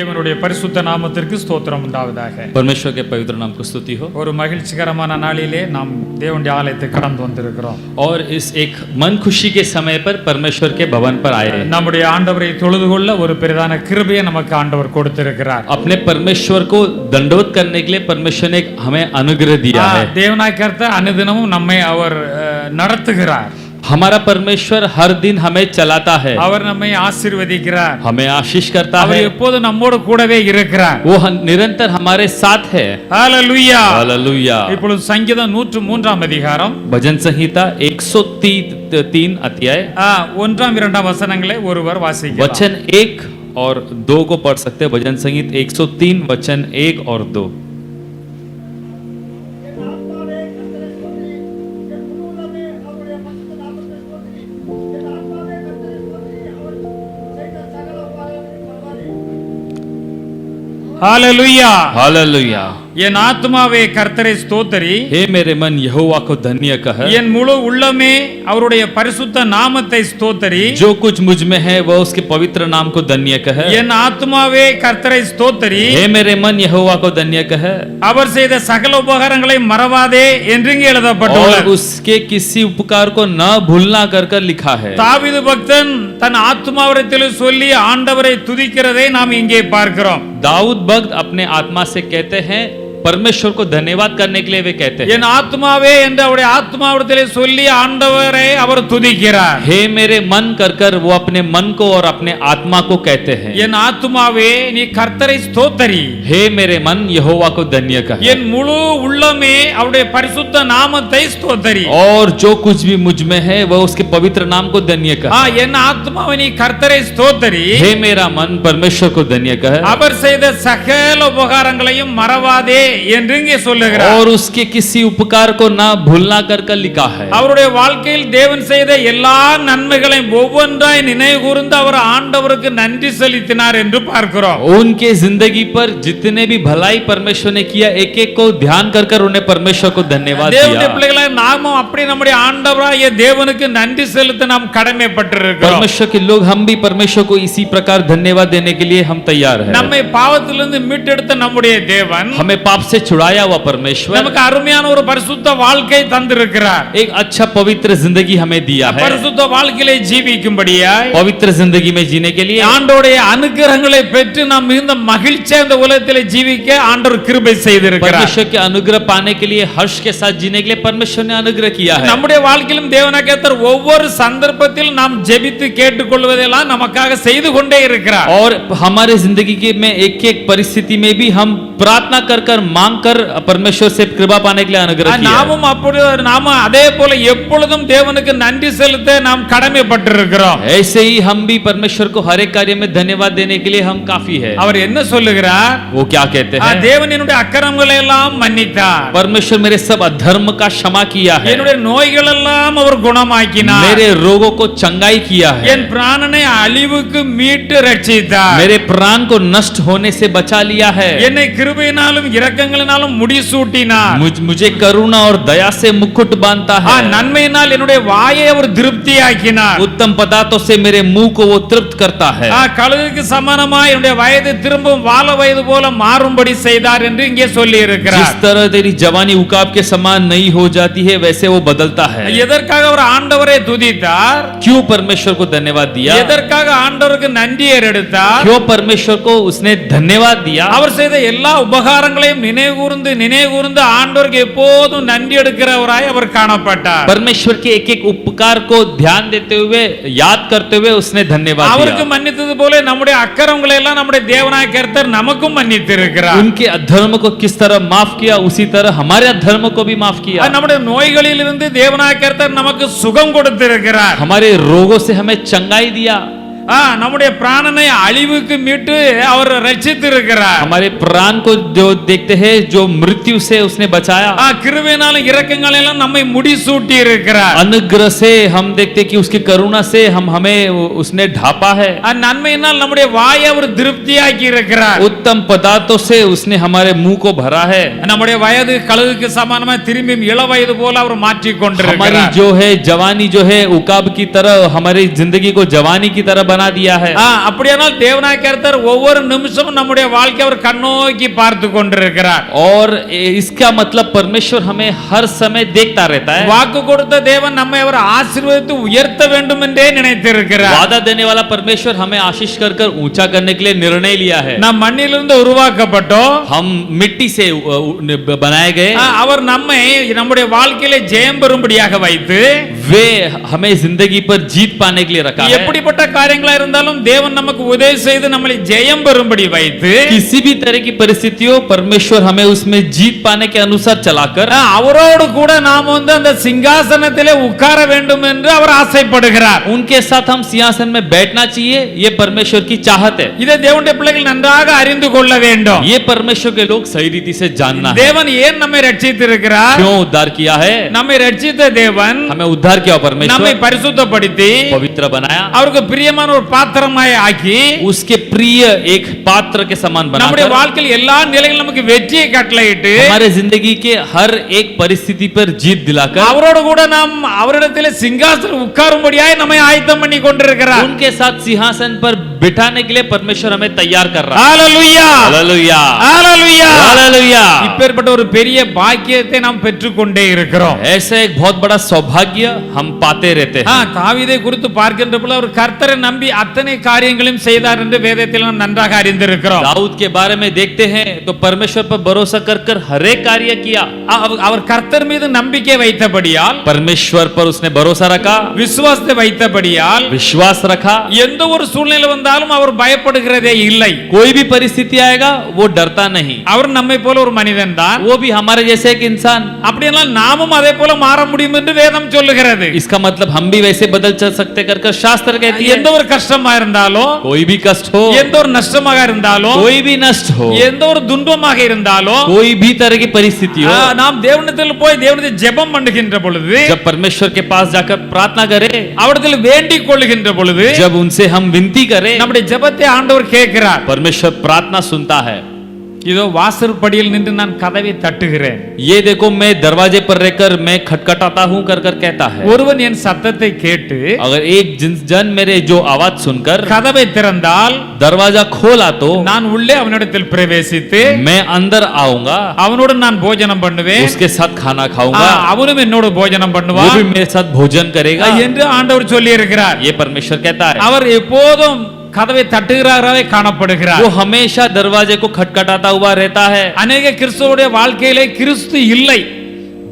தேவனுடைய பரிசுத்த நாமத்திற்கு ஸ்தோத்திரம் உண்டாவதாக. परमेश्वर के पवित्र नाम को स्तुति हो. ஒரு மகிழ்ச்சிகரமான நாளிலே நாம் தேவனுடைய ஆலயத்தை கடந்து வந்திருக்கிறோம். और इस एक मन खुशी के समय पर परमेश्वर के भवन पर आए हैं. நம்முடைய ஆண்டவரை தொழுது கொள்ள ஒரு பெரிதான கிருபையை நமக்கு ஆண்டவர் கொடுத்திருக்கிறார். अपने परमेश्वर को दंडवत करने के लिए परमेश्वर ने हमें अनुग्रह दिया है. தேவனாய் கர்த்தர் அனுதினமும் நம்மை அவர் நடத்துகிறார். हमारा परमेश्वर हर दिन हमें चलाता है. அவர் நம்மை ஆசீர்வதிக்கிறார். हमें आशीष करता அவர் है. எப்போதும் நம்மோடு கூடவே இருக்கிறார். वो निरंतर हमारे साथ है. ஹalleluya. हालेलुया. இப்பொழுது சங்கீதம் 103ஆம் அதிகாரம் भजन संहिता 103 अध्याय 1 2 வசனங்களை ஒருவர் வாசிக்கலாம். वचन 1 और 2 को पढ़ सकते हैं. भजन संहिता 103 वचन 1 और 2. ஹalleluya. हालेलुया. என் ஆத்துமாவே கர்த்தரை ஸ்தோத்திரி. हे मेरे मन यहोवा को धन्य कह. என் முழு உள்ளமே அவருடைய பரிசுத்த நாமத்தை ஸ்தோத்திரி. जो कुछ मुझ में है वह उसके पवित्र नाम को धन्य कह. என் ஆத்துமாவே கர்த்தரை ஸ்தோத்திரி. हे मेरे मन यहोवा को धन्य कह. அவர் செய்த சகல உபகாரங்களை மறவாதே என்று இங்கே எழுதப்பட்டுள்ளது. और उसके किसी उपकार को न भूलना कर लिखा है. தாவீது பக்தன் தன் ஆத்துமாவிடத்தில் சொல்லி ஆண்டவரை துதிக்கிறதை நாம் இங்கே பார்க்கிறோம். दाऊद भक्त अपने आत्मा से कहते हैं, परमेश्वर को धन्यवाद करने के लिए वे कहते हैं. என் ஆத்துமாவே என்று அவருடைய ஆத்துமாவிடத்தில் சொல்லி ஆண்டவரை அவர் துதிக்கிறார். हे मेरे मन कर वो अपने मन को और अपने आत्मा को कहते हैं. என் ஆத்துமாவே நீ கர்த்தரை ஸ்தோத்திரி. हे मेरे मन यहोवा को धन्य कह. என் முழு உள்ளமே அவருடைய பரிசுத்த நாமத்தை ஸ்தோத்திரி. और जो कुछ भी मुझ में है वह उसके पवित्र नाम को धन्य कह. என் ஆத்துமாவே நீ கர்த்தரை ஸ்தோத்திரி. हे मेरा मन परमेश्वर को धन्य कह. அவர் செய்த சகல உபகாரங்களையும் மறவாதே என்று இங்கே சொல்லுகிறார். और उसके किसी उपकार को ना भूलना कर लिखा है. அவருடைய வாழ்க்கையில் தேவன் செய்த எல்லா நன்மைகளையும் ஒவ்வொன்றாய் நினைவு கூர்ந்து அவர் ஆண்டவருக்கு நன்றி செலுத்தினார் என்று பார்க்கிறோம். उनके जिंदगी पर जितने भी भलाई परमेश्वर ने किया एक एक को ध्यान कर उन्हें परमेश्वर को धन्यवाद दिया. தேவனுடைய பிள்ளைகளே நாமும் அப்படி நம்முடைய ஆண்டவராகிய தேவனுக்கு நன்றி செலுத்த நாம் கடமைப்பட்டிருக்கிறோம். परमेश्वर के लोग हम भी परमेश्वर को इसी प्रकार धन्यवाद देने के लिए हम तैयार हैं. நம்மை பாவத்திலிருந்து மீட்டெடுத்த நம்முடைய தேவன் हमें पाप से छुड़ाया हुआ परमेश्वर நமக்கு அருமையான ஒரு பரிசுத்த வாழ்க்கை தந்திருக்கிறார். एक अच्छा पवित्र जिंदगी हमें दिया है. பரிசுத்த வாழ்க்கையை ஜீவிக்கும்படியாய் पवित्र जिंदगी में जीने के लिए ஆண்டவருடைய அனுகிரகங்களை பெற்று நாம் மிகுந்த மகிழ்ச்சியா இந்த உலகத்திலே ஜீவிக்க ஆண்டவர் கிருபை செய்திருக்கிறார். परमेश्वर के अनुग्रह पाने के लिए हर्ष के साथ जीने के लिए परमेश्वर ने अनुग्रह किया है. நம்முடைய வாழ்க்கையிலும் தேவனாகிய கர்த்தர் ஒவ்வொரு சந்தர்ப்பத்தில் நாம் ஜெபித்து கேட்டுக்கொள்வதெல்லாம் நமக்காக செய்து கொண்டே இருக்கிறார். और हमारे जिंदगी के में एक एक परिस्थिति में भी हम प्रार्थना कर मांग कर परमेश्वर से कृपा पाने के लिए अनुग्रह किया. நாமும் அப்படி நாம அதே போல எப்பொழுதும் தேவனுக்கு நன்றி செலுத்த நாம் கடமைப்பட்டிருக்கிறோம். ऐसे ही हम भी परमेश्वर को हर एक कार्य में धन्यवाद देने के लिए हम काफी है. அவர் என்ன சொல்லுகிறார்? वो क्या कहते हैं? தேவன் என்னுடைய அக்கிரமங்களை எல்லாம் மன்னித்தார். परमेश्वर मेरे सब अधर्म का क्षमा किया है. என்னுடைய நோய்கள் எல்லாம் அவர் குணமாக்கினார். मेरे रोगों को चंगाई किया है. என் பிராணனை அழிவுக்கு மீட்டு ரட்சித்தார். मेरे प्राण को नष्ट होने से बचा लिया है. என்னை கிருபையினாலும் இரக்கங்களினாலும் முடிசூட்டினார். मुझे करुणा और दया से मुकुट बांधता है. நன்மையினால் என்னுடைய வாயை அவர் திருப்தியாக்கினார். उत्तम पदार्थों से मेरे मुंह को वो तृप्त करता है. கழுகுக்கு சமானமாய் என்னுடைய வயது திரும்பவும் வால வயது போல மாறும்படி செய்தார் என்று இங்கே சொல்லி இருக்கிறார். जिस तरह तेरी जवानी उकाब के समान नहीं हो जाती है वैसे वो बदलता है. எதற்காக அவர் ஆண்டவரை துதித்தார்? क्यों परमेश्वर को धन्यवाद दिया? எதற்காக ஆண்டவருக்கு நன்றி ஏறெடுத்தார்? क्यों परमेश्वर को उसने धन्यवाद दिया? அவர் செய்த எல்லா உபகாரங்களையும் நினைவு கூர்ந்து ஆண்டவருக்கு எப்போதும் நன்றி எடுக்கிறவராய் அவர் காணப்பட்டார். परमेश्वर के एक एक उपकार को ध्यान देते हुए याद करते हुए उसने धन्यवाद दिया. அவருக்கு மன்னித்தது போல நம்முடைய அக்கிரமங்களை எல்லாம் நம்முடைய தேவனாகிய கர்த்தர் நமக்கும் மன்னித்திருக்கிறார். उनके अधर्म को किस तरह माफ किया उसी तरह हमारे अधर्म को भी माफ किया. நம்முடைய நோய்களில் இருந்து தேவனாகிய கர்த்தர் நமக்கு சுகம் கொடுத்திருக்கிறார். हमारे रोगों से हमें चंगाई दिया. நம்முடைய பிராணனை அழிவுக்கு மீட்டு அவர் ரட்சித்திருக்கிறார். हमारे प्राण को जो देखते हैं जो मृत्यु से उसने बचाया. கிருபையினாலும் இரக்கங்களினாலும் நம்மை முடிசூட்டி இருக்கிறார். अनुग्रह से हम देखते कि उसकी करुणा से हमें उसने ढापा है. நன்மையினால் நம்முடைய வாயை அவர் திருப்தியாக்கி இருக்கிறார். उत्तम पदार्थों से उसने हमारे मुंह को भरा है. நம்முடைய வயது கழுகுக்கு சமானமாய் திரும்பியும் இள வயது போல அவர் மாற்றிக் கொண்டிருக்கிறார். हमारी जो है जवानी जो है उकाब की तरह हमारी जिंदगी को जवानी की तरह बना बना दिया है। அப்படியானால் தேவனாகிய கர்த்தர் ஒவ்வொரு நிமிஷமும் நம்முடைய வாழ்க்கை அவர் கண்ணோக்கி பார்த்து கொண்டிருக்கிறார். और इसका मतलब परमेश्वर हमें हर समय देखता रहता है। வாக்கு கொடுத்த தேவன் நம்மை அவர் ஆசீர்வதித்து உயர்த்த வேண்டும் என்றே நினைத்திருக்கிறார். वादा देने वाला परमेश्वर हमें आशीष कर कर ऊंचा करने के लिए निर्णय लिया है। நாம் மண்ணிலிருந்து உருவாக்கப்பட்டோம், हम मिट्टी से बनाए गए। அவர் நம்மை நம்முடைய வாழ்க்கையிலே ஜெயம் பெறும்படியாக வைத்து वे हमें जिंदगी पर जीत पाने के लिए रखा है। எப்படிப்பட்ட காரியங்களா இருந்தாலும் தேவன் நமக்கு உதவி செய்து நம்மை ஜெயம் பெறும்படி வைத்து किसी भी तरह की परिस्थितियों परमेश्वर हमें उसमें जीत पाने के अनुसार चलाकर அவரோடு கூட நாம் வந்து அந்த சிங்காசனத்திலே உட்கார வேண்டும் என்று அவர் ஆசைப்படுகிறார். उनके साथ हम सिंहासन में बैठना चाहिए, ये परमेश्वर की चाहत है। இதை தேவனுடைய பிள்ளைகள் நன்றாக அறிந்து கொள்ள வேண்டும். ये परमेश्वर के लोग सही रीति से जानना है। தேவன் ஏன் நம்மை ரட்சித்திருக்கிறார்? क्यों उद्धार किया है? நம்மை ரட்சித்த தேவன் हमें उद्धार किया நம்மை परमेश्वर, பரிசுத்தப்படுத்தி पवित्र बनाया, அவருக்கு பிரியமான ஒரு பாத்திரமாய் ஆக்கி उसके प्रिय एक पात्र के समान நம்முடைய बनाकर வாழ்க்கையில் எல்லா நிலைகளிலும் நமக்கு வெற்றியை கட்டளையிட்டு हमारे जिंदगी के हर एक परिस्थिति पर जीत दिलाकर அவரோடு கூட நாம் அவரிடத்திலே சிங்காசனம் உட்காரும்படியாய் நம்மை ஆயத்தம் பண்ணி கொண்டிருக்கிறார். उनके साथ सिंहासन पर बिठाने के लिए परमेश्वर हमें तैयार कर रहा है। ஹalleluya हालेलुया ஹalleluya हालेलुया। இப்பேற்பட்ட ஒரு பெரிய பாக்கியத்தை நாம் பெற்றுக்கொண்டே இருக்கிறோம். ऐसा एक बहुत बड़ा सौभाग्य हम पाते रहते हैं। தாவீதை குறித்து பார்க்கின்ற பொழுது அவர் கர்த்தரை நம்பி அத்தனை காரியங்களையும் செய்தார் என்று வேதத்தில் நாம் நன்றாக அறிந்திருக்கிறோம். दाऊद के बारे में देखते हैं तो परमेश्वर पर भरोसा कर कर हर एक कार्य किया। அவர் கர்த்தர் மீது நம்பிக்கை வைத்தபடியால், परमेश्वर पर उसने भरोसा रखा, விசுவாசத்தை வைத்தபடியால் विश्वास रखा। எந்த ஒரு சூழ்நிலை வந்தாலும் அவர் பயப்படுகிறதே இல்லை. कोई भी परिस्थिति आएगा वो डरता नहीं। அவர் நம்மை போல ஒரு மனிதன் தான். वो भी हमारे जैसे एक इंसान। அப்படியானால் நாமும் அதே போல மாற முடியும் என்று வேதம் சொல்லுகிறது. इसका मतलब हम भी वैसे बदल चल सकते कर कर शास्त्र कहती है। எந்த ஒரு கஷ்டமா இருந்தாலும், कोई भी कष्ट हो, எந்த ஒரு நஷ்டமாக இருந்தாலும், कोई भी नष्ट हो, எந்த ஒரு துன்பமாக இருந்தாலும், कोई भी तरह की परिस्थिति हो, நாம் தேவனிடத்தில் போய் தேவனுடைய ஜெபம் பண்ணுகின்ற பொழுது, जब परमेश्वर के पास जाकर प्रार्थना करें, அவரிடத்தில் வேண்டிக் கொள்ளுகின்ற பொழுது, जब उनसे हम विनती करें, நம்முடைய ஜெபத்தை ஆண்டவர் கேட்கிறார். परमेश्वर प्रार्थना सुनता है। இதோ வாசற்படியில் நின்று நான் கதவை தட்டுகிறேன், ये देखो मैं दरवाजे पर रहकर मैं खटखटाता हूँ कर कर कहता है। ஒருவன் என் சத்தத்தை கேட்டு अगर एक जन मेरे जो आवाज सुनकर கதவை திறந்தால் दरवाजा खोला तो நான் உள்ளே அவனிடத்தில் பிரவேசித்து मैं अंदर आऊंगा, அவனோடு நான் போஜனம் பண்ணுவேன், उसके साथ खाना खाऊंगा, அவனும் என்னோடு போஜனம் वो பண்ணுவான் भी मेरे साथ भोजन करेगा, என்று ஆண்டவர் சொல்லி இருக்கிறார். ये परमेश्वर कहता है। அவர் எப்போதும் கதவை தட்டுகிறாராவே காணப்படுகிறார். वो हमेशा दरवाजे को खटखटाता हुआ रहता है। அநேக கிறிஸ்தவருடைய வாழ்க்கையிலே கிறிஸ்து இல்லை.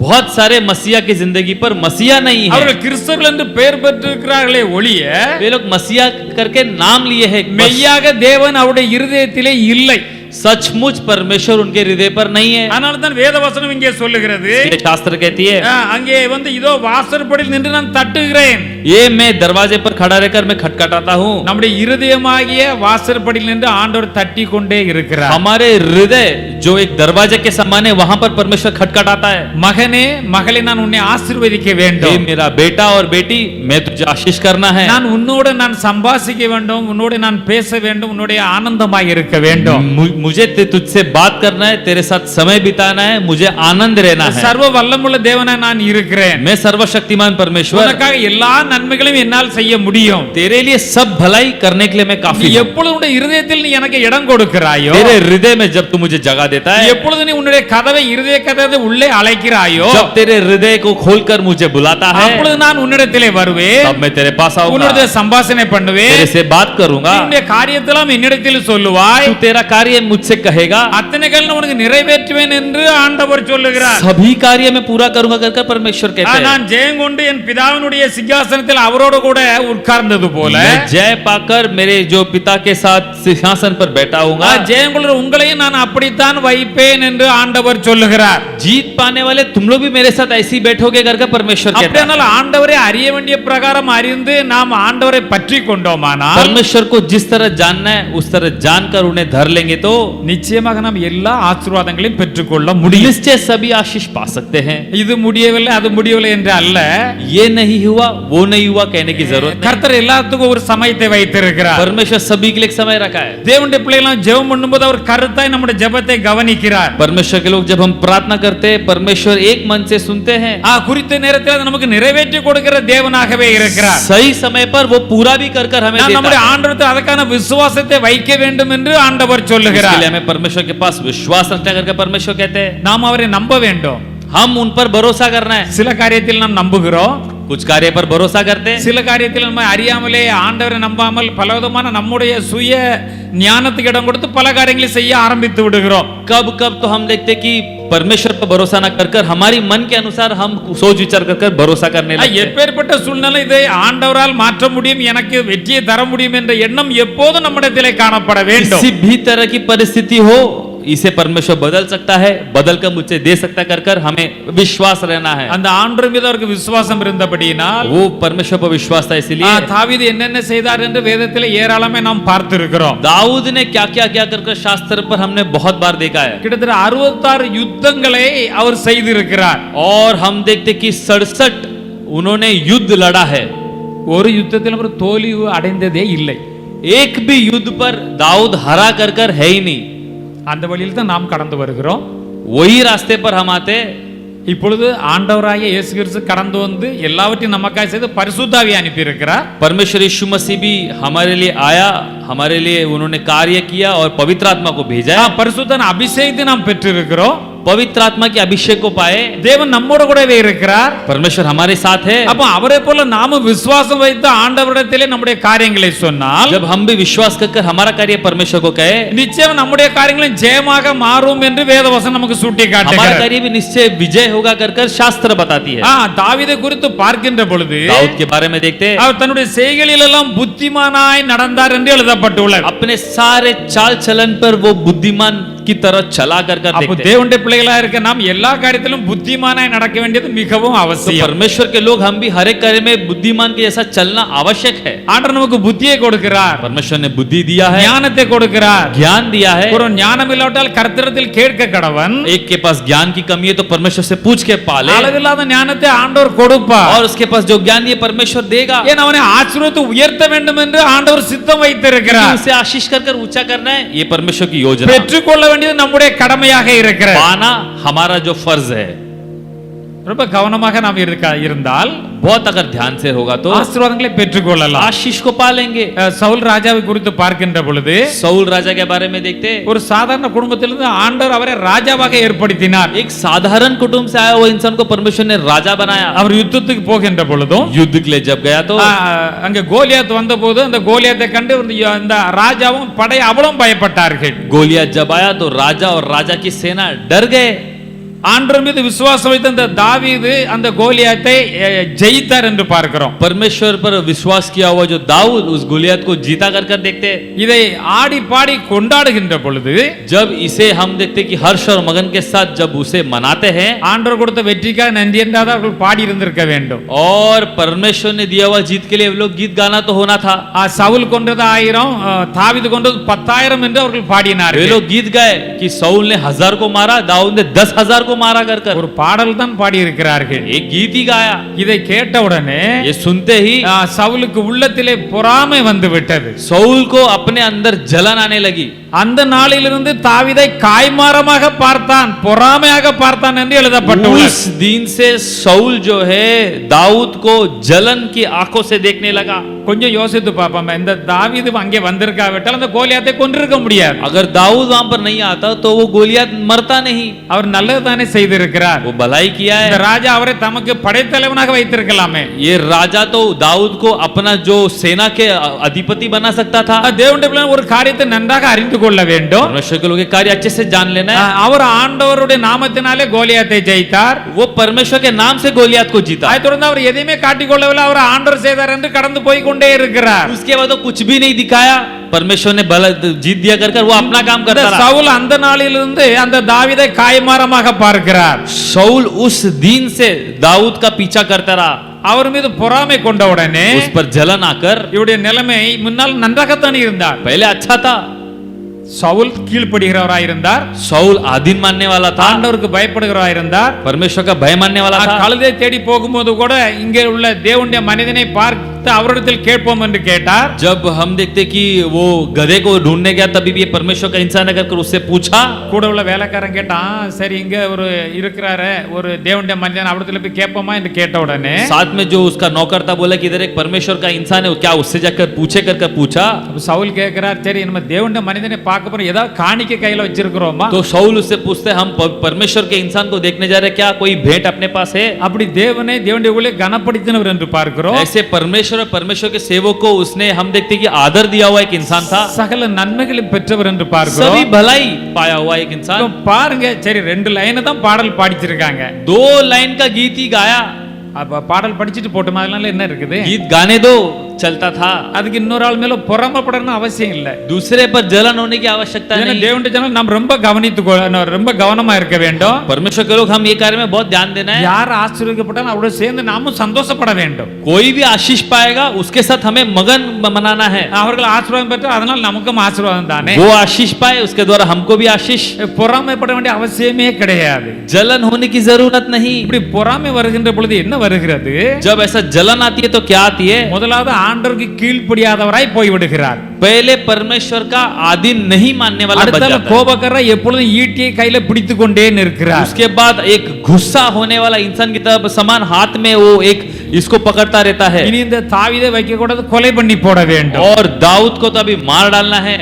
बहुत सारे मसीहा की जिंदगी पर मसीहा नहीं है। அவர்கள் கிறிஸ்தவர்கள் என்று பெயர் பெற்றிருக்கிறார்களே ஒழிய वे लोग मसीहा करके नाम लिए हैं, மெய்யாக தேவன் அவருடைய இருதயத்திலே இல்லை. सचमुच परमेश्वर उनके हृदय पर नहीं है। அதனால தான் வேதவசனம் இங்கே சொல்லுகிறது, ये शास्त्र कहती है, அங்கே வந்து இதோ வாசற்படியில் நின்று நான் தட்டுகிறேன். ये मैं दरवाजे पर खड़ा रहकर मैं खटखटाता हूँ। நம்முடைய இருதயமாகிய வாசற்படியில் நின்று ஆண்டவர் தட்டி கொண்டே இருக்கிறார். हमारे हृदय जो एक दरवाजे के समान है वहां पर परमेश्वर खटखटाता है। மகனே மகளே நான் உன்னை ஆசீர்வதிக்க हे வேண்டும், मेरा बेटा और बेटी मैं तुझे आशीष करना है। நான் உன்னோடு நான் சம்பாஷிக்க வேண்டும், உன்னோடு நான் பேச வேண்டும், உன்னுடைய ஆனந்தமாய் இருக்க வேண்டும். मुझे तुझसे बात करना है, तेरे साथ समय बिताना है, मुझे आनंद रहना है। சர்வ வல்லமுள்ள தேவனாய் நான் இருக்கிறேன், मैं सर्वशक्तिमान परमेश्वर, உனக்காக எல்லா நன்மைகளையும் என்னால் செய்ய முடியும். तेरे लिए सब भलाई करने के लिए मैं काफी நீ हूं। எப்பொழுது உன்னுடைய இருதயத்தில் நீ எனக்கு இடம் கொடுக்கிறாயோ, तेरे हृदय में जब तू मुझे जगह देता है, எப்பொழுது நீ உன்னுடைய கதவை இருதய கதவை உள்ளே அழைக்கிறாயோ, जब तेरे हृदय को खोलकर मुझे बुलाता है, அப்பொழுது நான் உன்னிடத்திலே வருவேன், तब मैं तेरे पास आऊंगा, உன்னுடைய சம்பாஷணை பண்ணுவேன், तेरे से बात करूंगा, உன்னுடைய காரியத்தெல்லாம் என்னிடத்தில் சொல்லுவாய், तू तेरा कार्य मुझसे कहेगा, அத்தனைகள் உனக்கு நிறைவேற்றுவேன் என்று ஆண்டவர் சொல்லுகிறார். सभी कार्य मैं पूरा करूंगा कर परमेश्वर कहते हैं। நான் ஜெயம் கொண்டு என் பிதாவினுடைய சிங்காசனத்தில் அவரோடு கூட உட்கார்ந்தது போல मैं जय पाकर मेरे जो पिता के साथ सिंहासन पर बैठा हूंगा, ஜெயம் கொள்கிற உங்களையும் நான் அப்படித்தான் வைப்பேன் என்று ஆண்டவர் சொல்லுகிறார். जीत पाने वाले तुम लोग भी मेरे साथ ऐसे ही बैठोगे कर परमेश्वर कहता है। அப்படியானால் ஆண்டவரை அறிய வேண்டிய பிரகாரம் அறிந்து நாம் ஆண்டவரை பற்றி கொண்டோமானால், परमेश्वर को जिस तरह जानना है उस तरह जानकर उन्हें धर लेंगे तो நிச்சயமாக நாம் எல்லா ஆசீர்வாதங்களையும் பெற்றுக்கொள்ள முடியும். निश्चय सभी आशीष पा सकते हैं. இது முடியவில்லை அது முடியவில்லை என்று அல்ல, ये नहीं हुआ वो नहीं हुआ कहने की जरूरत नहीं. கர்த்தர் எல்லாத்துக்கும் ஒரு சமயத்தை வைத்திருக்கிறார். परमेश्वर सभी के लिए एक समय रखा है. தேவனுடைய பிள்ளைகள் ஜெபம் பண்ணும்போது அவர் கருத்தாய் நம்முடைய ஜெபத்தை கவனிக்கிறார். परमेश्वर के लोग जब हम प्रार्थना करते हैं परमेश्वर एक मन से सुनते हैं. குறித்த நேரத்தில் நமக்கு நிறைவேற்றி கொடுக்கிற தேவனாகவே இருக்கிறார். सही समय पर वो पूरा भी कर कर हमें देता நம்முடைய है. ஆண்டவரிடத்தில் அதற்கான விசுவாசத்தை வைக்க வேண்டும் என்று ஆண்டவர் சொல்லுகிறார். इसके लिए हमें परमेश्वर के पास विश्वास रखना करके परमेश्वर कहते हैं. நாம் அவரை நம்ப வேண்டும். हम उन पर भरोसा करना है. சில காரியத்தில் நாம் நம்புகிறோம், कुछ कार्य पर भरोसा करते हैं. சில காரியத்தில் நம்ம அறியாமலே ஆண்டவரை நம்பாமல் பலவிதமான நம்முடைய சுய ஞானத்துக்கு இடம் கொடுத்து பல காரியங்களை செய்ய ஆரம்பித்து விடுகிறோம். कब कब तो हम देखते कि परमेश्वर पर भरोसा न कर कर हमारी मन के अनुसार हम सोच विचार कर कर भरोसा करने लगते हैं. எப்பேற்பட்ட சூழ்நிலை இதை ஆண்டவரால் மாற்ற முடியும், எனக்கு வெற்றியை தர முடியும் என்ற எண்ணம் எப்போதும் நம்மிடத்திலே காணப்பட வேண்டும். किसी भी तरह की परिस्थिति हो इसे परमेश्वर बदल सकता है, बदल कर मुझे दे सकता कर कर हमें विश्वास रहना है. அந்த ஆண்டவர் மீது அவருக்கு விசுவாசம் இருந்தபடியினால் वो परमेश्वर पर विश्वास था, इसलिए தாவீது என்னென்ன செய்தார் என்று வேதத்திலே ஏராளமே நாம் பார்த்திருக்கிறோம். दाऊद ने क्या क्या क्या कर कर शास्त्र पर हमने बहुत बार देखा है. கிட்டத்தட்ட 66 யுத்தங்களை அவர் செய்திருக்கிறார். और हम देखते कि 67 उन्होंने युद्ध लड़ा है. ஒரு யுத்தத்தில் அவர் தோல்வி அடைந்ததே இல்லை. एक भी युद्ध पर दाऊद हरा कर कर है ही नहीं. அந்த வழியில் தான் நாம் கடந்து வருகிறோம். वही रास्ते पर हम आते. இப்பொழுது ஆண்டவராகிய இயேசு கிறிஸ்து கடந்து வந்து எல்லாவற்றையும் நமக்காய் செய்து பரிசுத்தாவியை அனுப்பி இருக்கிறார். परमेश्वर यीशु मसीह भी हमारे लिए आया, हमारे लिए उन्होंने कार्य किया और पवित्र आत्मा को भेजा. பரிசுத்தன அபிஷேகத்தை நாம் பெற்றிருக்கிறோம். पवित्र आत्मा के अभिषेक को पाए. தேவன் நம்மோடு கூடவே இருக்கிறார். परमेश्वर हमारे साथ है. அப்ப அவரை போல நாமும் விசுவாசம் வைத்து ஆண்டவரிடத்திலே நம்முடைய காரியங்களை சொன்னால், जब हम भी विश्वास कर हमारा कार्य परमेश्वर को कहे, நிச்சயம் நம்முடைய காரியங்களும் ஜெயமாக மாறும் என்று வேதவசனம் நமக்கு சுட்டி हमारा காட்டுகிறது. कार्य भी निश्चय विजय होगा कर कर शास्त्र बताती है. தாவீதை குறித்து பார்க்கின்ற பொழுது दाऊद के बारे में देखते हैं, அவர் தன்னுடைய செய்கைகளில் எல்லாம் புத்திமானாய் நடந்தார் என்று எழுதப்பட்டுள்ளது. अपने सारे चाल चलन पर वो बुद्धिमान की तरह चला कर कर அப்ப देखते हैं. தேவனுடைய பிள்ளைகளா இருக்க நாம் எல்லா காரியத்திலும் புத்திமானாய் நடக்க வேண்டியது மிகவும் तो அவசியம். परमेश्वर के लोग हम भी हर एक कार्य में बुद्धिमान के जैसा चलना आवश्यक है. ஆண்டவர் நமக்கு புத்தியை கொடுக்கிறார், परमेश्वर ने बुद्धि दिया है, ஞானத்தை கொடுக்கிறார். ज्ञान दिया है. ஒரு ஞானம் இல்லாவிட்டால் கர்த்தரிடத்தில் கேட்க கடவன். एक के पास ज्ञान की कमी है तो परमेश्वर से पूछ के पाले, அளவில்லாத ஞானத்தை ஆண்டவர் கொடுப்பார். और उसके पास जो ज्ञान ये परमेश्वर देगा. ஏன் அவனை ஆசீர்வதித்து உயர்த்த வேண்டும் என்று ஆண்டவர் சித்தம் வைத்திருக்கிறார். उसे आशीष कर कर ऊंचा करना है, ये परमेश्वर की योजना. பெற்றுக்கொள்ள வேண்டியது நம்முடைய கடமையாக இருக்கிறது. पाना हमारा जो फर्ज है. ரொம்ப கவனமாக நாம் இருந்தால் बहुत अगर ध्यान से होगा तो ஆசீர்வாதங்களை பெற்றுக்கொள்ளலாம். आशीष को पालेंगे. சவுல் ராஜாவை குறித்து பார்க்கின்ற பொழுது सऊल राजा के बारे में देखते, ஒரு சாதாரண குடும்பத்திலிருந்து ஆண்டவர் அவரை ராஜாவாக ஏற்படுத்தினார். एक साधारण कुटुंब से आया हुआ इंसान को परमेश्वर ने राजा बनाया. அவர் யுத்தத்துக்கு போகின்ற பொழுதும் युद्ध के लिए जब गया तो அங்க கோலியாத் வந்தபோது அந்த கோலியாத்தை கண்டு அந்த ராஜாவும் படை அவளும் பயப்பட்டார்கள். गोलियत जब आया तो राजा और राजा की सेना डर गए. ஆண்டவர் மீது விசுவாசம் வைத்த அந்த தாவீது அந்த கோலியாத்தை ஜெயித்தார் என்று பார்க்கிறோம். परमेश्वर पर विश्वास किया हुआ जो दाऊद उस गोलियत को जीता कर कर देखते. இதை ஆடி பாடி கொண்டாடுகின்ற பொழுது जब इसे हम देखते कि हर्ष और मगन के साथ जब उसे मनाते हैं, ஆண்டவர் கொடுத்த வெற்றிக்காக நன்றி என்றால் அவர்கள் பாடி இருந்திருக்க வேண்டும். और परमेश्वर ने दिया हुआ जीत के लिए लोग गीत गाना तो होना था. சவுல் கொன்றது 1000, தாவீது கொன்றது 10,000 என்று அவர்கள் वे பாடினார்கள். लोग गीत गाए कि सऊल ने 1000 को मारा, दाऊद ने 10,000 को मारा कर कर ஒரு பாடல் தான் பாடி இருக்கிறார்கள். एक गीत ही गाया. இதை கேட்டவுடனே ये सुनते ही சவுலுக்கு உள்ளத்திலே பொறாமை வந்து விட்டது. सऊल को अपने अंदर जलन आने लगी. அந்த நாளிலிருந்து தாவீதை காய்மாரமாக பார்த்தான், பொறாமையாக பார்த்தான் என்று எழுதப்பட்டுள்ளது. उस दिन से सऊल जो है दाऊद को जलन की आंखों से देखने लगा. கொஞ்சம் யோசித்து பார்ப்போம், இந்த தாவீது அங்கே வந்திருக்காவிட்டால் அந்த கோலியாத்தை கொன்றிருக்க முடியாது. अगर दाऊद वहां पर नहीं आता तो वो गोलियत मरता नहीं. அவர் நல்லது தானே செய்திருக்கிறார். वो भलाई किया இந்த है. ராஜா அவரை தமக்கு படைத்தலைவனாக வைத்திருக்கலாமே. ये राजा तो दाऊद को अपना जो सेना के अधिपति बना सकता था. தேவனுடைய பிள்ளைகள் ஒரு காரியத்தை நன்றாக அறிந்து கொள்ள வேண்டும். परमेश्वर के लोग ये कार्य अच्छे से जान लेना है. அவர் ஆண்டவருடைய நாமத்தினாலே கோலியாத்தை ஜெயித்தார். वो परमेश्वर के नाम से गोलियत को जीता. அதை தொடர்ந்து அவர் எதையுமே காட்டிக்கொள்ளவில்லை, அவர் ஆண்டவர் செய்தார் என்று கடந்து போய் கொண்டே இருக்கிறார். उसके बाद वो कुछ भी नहीं दिखाया. परमेश्वर ने भला जीत दिया कर कर वो अपना काम करता रहा. சவுல் அந்த நாளிலிருந்து அந்த தாவீதை காய்மாரமாக பார்க்கிறார். शाऊल उस दिन से दाऊद का पीछा करता रहा. அவர் மீது பொறாமை கொண்ட உடனே उस पर जलन आकर, இவருடைய நிலைமை முன்னால் நன்றாகத்தான் இருந்தார். पहले अच्छा था, சவுல் கீழ்ப்படுகிறவராயிருந்தார், शाऊल आधीन मानने वाला था, ஆண்டவருக்கு பயப்படுகிறவராயிருந்தார். परमेश्वर का भय मानने वाला था। கழுதை தேடி போகும்போது கூட இங்கே உள்ள தேவனுடைய மனிதனை பார்த்து அவரிடத்தில் கேட்போம் என்று கேட்டார். जब हम देखते कि वो गधे को ढूंढने गया तभी भी ये परमेश्वर का इंसान अगर उससे पूछा, கூட உள்ள வேலைக்காரன் கேட்டான், சரி இங்க ஒரு இருக்கிறாரு ஒரு தேவனுடைய மனிதன், அவரிடத்தில் போய் கேட்போமா என்று கேட்ட உடனே साथ में जो उसका नौकर था बोला कि इधर एक परमेश्वर का इंसान है, क्या उससे जाकर पूछे कर पूछा। சவுல் கேட்கிறார், சரி நம்ம தேவனுடைய மனிதனை பார்க்க போறோம், ஏதாவது காணிக்கை கையில வச்சிருக்கிறோமா? तो शाऊल उससे पूछते हम परमेश्वर के इंसान को देखने जा रहे, क्या कोई भेंट अपने पास है? அப்படி தேவனை தேவனுடைய ஊழியரை கனப்படுத்தினவர் என்று பார்க்கிறோம். ऐसे परमेश्वर और परमेश्वर के सेवक को उसने हम देखते कि आदर दिया हुआ एक इंसान था, சகல நன்மைகளை பெற்றவர் என்று பார்க்கிறோம். सभी भलाई पाया हुआ एक इंसान। பாருங்க, சரி 2 லைன் தான் பாடல் பாடிச்சிருக்காங்க. 2 लाइन का गीत ही गाया, அப்ப பாடல் படிச்சிட்டு போட்டோம், அதனால என்ன இருக்குது? गीत गाने दो, चलता था। அதுக்கு இன்னொரு ஆள் மேல பொறாமைப்படணும் அவசியம் இல்லை. दूसरे पर जलन होने की आवश्यकता ஏன்னா नहीं। தேவனுடைய ஜனம் நாம் ரொம்ப ரொம்ப கவனமா இருக்க வேண்டும். परमेश्वर के लोग हम ये कार्य में बहुत ध्यान देना है। யார் ஆசீர்வதிக்கப்பட்டாலும் அவரோட சேர்ந்து நாமும் சந்தோஷப்பட வேண்டும். कोई भी आशीष पाएगा उसके साथ हमें मगन मनाना है। அவர்கள் ஆசீர்வாதம் பெற்று அதனால் நமக்கும் ஆசீர்வாதம் தானே. वो आशीष पाए उसके द्वारा हमको भी आशीष। பொறாமைப்பட வேண்டிய அவசியமே கிடையாது. जलन होने की जरूरत नहीं। இப்படி பொறாமை வருகின்ற பொழுது என்ன வருகிறது? जब ऐसा जलन आती है तो क्या आती है? முதலாவது ஆண்டவருக்கு கீழ்ப்படியாதவராய் போய் விடுகிறார். पहले परमेश्वर का आधीन नहीं मानने वाला बन जाता है। கோபக்காரர் எப்பொழுதும் ஈட்டியை கையில பிடித்துக் கொண்டே நிற்கிறார். उसके बाद एक गुस्सा होने वाला इंसान की तरफ समान हाथ में वो एक इसको पकड़ता रहता है। இனி இந்த தாவீதை வைக்க கூடாது, கொலை பண்ணி போட வேண்டும். और दाऊद को तो अभी मार डालना है।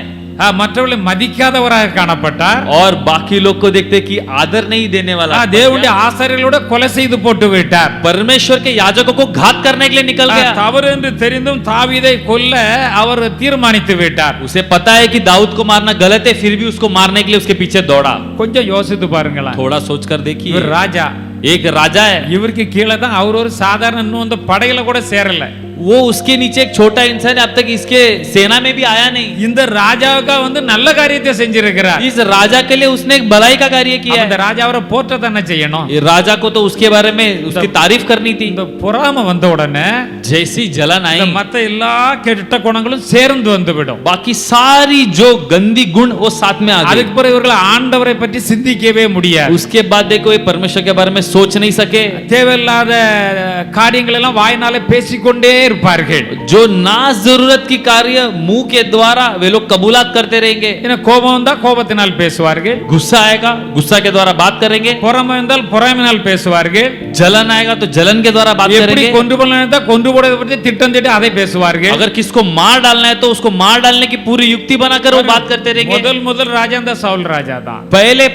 மற்றவர்களை மதிக்காதவராக காணப்பட்டார். और बाकी लोग को देखते कि आदर नहीं देने वाला। தேவனுடைய ஆசாரியர்களோட கொலை செய்து போட்டு விட்டார். परमेश्वर के याजकों को घात करने के लिए निकल गया। தவறு என்று தெரிந்தும் தாவீதை கொல்ல அவர் தீர்மானித்து விட்டார். उसे पता है कि दाऊद को मारना गलत है, फिर भी उसको मारने के लिए उसके पीछे दौड़ा। கொஞ்சம் யோசித்து பாருங்களேன். थोड़ा सोचकर देखिए, இவர் ராஜா, एक राजा है, இவருக்கு கீழே தான் அவர் ஒரு சாதாரண இன்னும் அந்த படையில கூட சேரல. वो उसके नीचे एक छोटा इंसान है, अब तक इसके सेना में भी आया नहीं। இந்த ராஜாவுக்கு வந்து நல்ல காரியத்தை செஞ்சிருக்கிறார். इस राजा के लिए उसने एक भलाई का कार्य किया இந்த है। ராஜா அவரை போற்ற தானே செய்யணும். ये राजा को तो उसके बारे में उसकी तारीफ करनी थी। இந்த பொறாமை வந்த உடனே जैसी जलन आई, மத்த எல்லா கெட்ட குணங்களும் சேர்ந்து வந்துவிடும். बाकी सारी जो गंदी गुण वो साथ में आ गई। அதுக்கு பிறகு இவர்கள் ஆண்டவரை பற்றி சிந்திக்கவே முடியாது. उसके बाद देखो ये परमेश्वर के बारे में सोच नहीं सके। தேவையில்லாத காரியங்கள் எல்லாம் வாயினாலே பேசிக்கொண்டே இருப்பார்கள். जो ना जरूरत की कार्य मुंह के द्वारा वे लोग कबूलात करते रहेंगे। ஏன்னா கோபம் வந்தா கோபத்தினால் பேசுவார்கள், गुस्सा आएगा गुस्सा के द्वारा बात करेंगे, பொறாமை வந்தால் பொறாமையினால் பேசுவார்கள், जलन आएगा तो जलन के द्वारा बात எப்படி करेंगे। கொன்று போடலாம் கொன்று போடுறதை பற்றி திட்டம் திட்டி அதை பேசுவார்கள். अगर किसको मार डालना है तो उसको मार डालने की पूरी युक्ति बनाकर वो बात करते रहेंगे। முதல் ராஜா இந்த சவுல் ராஜா தான்.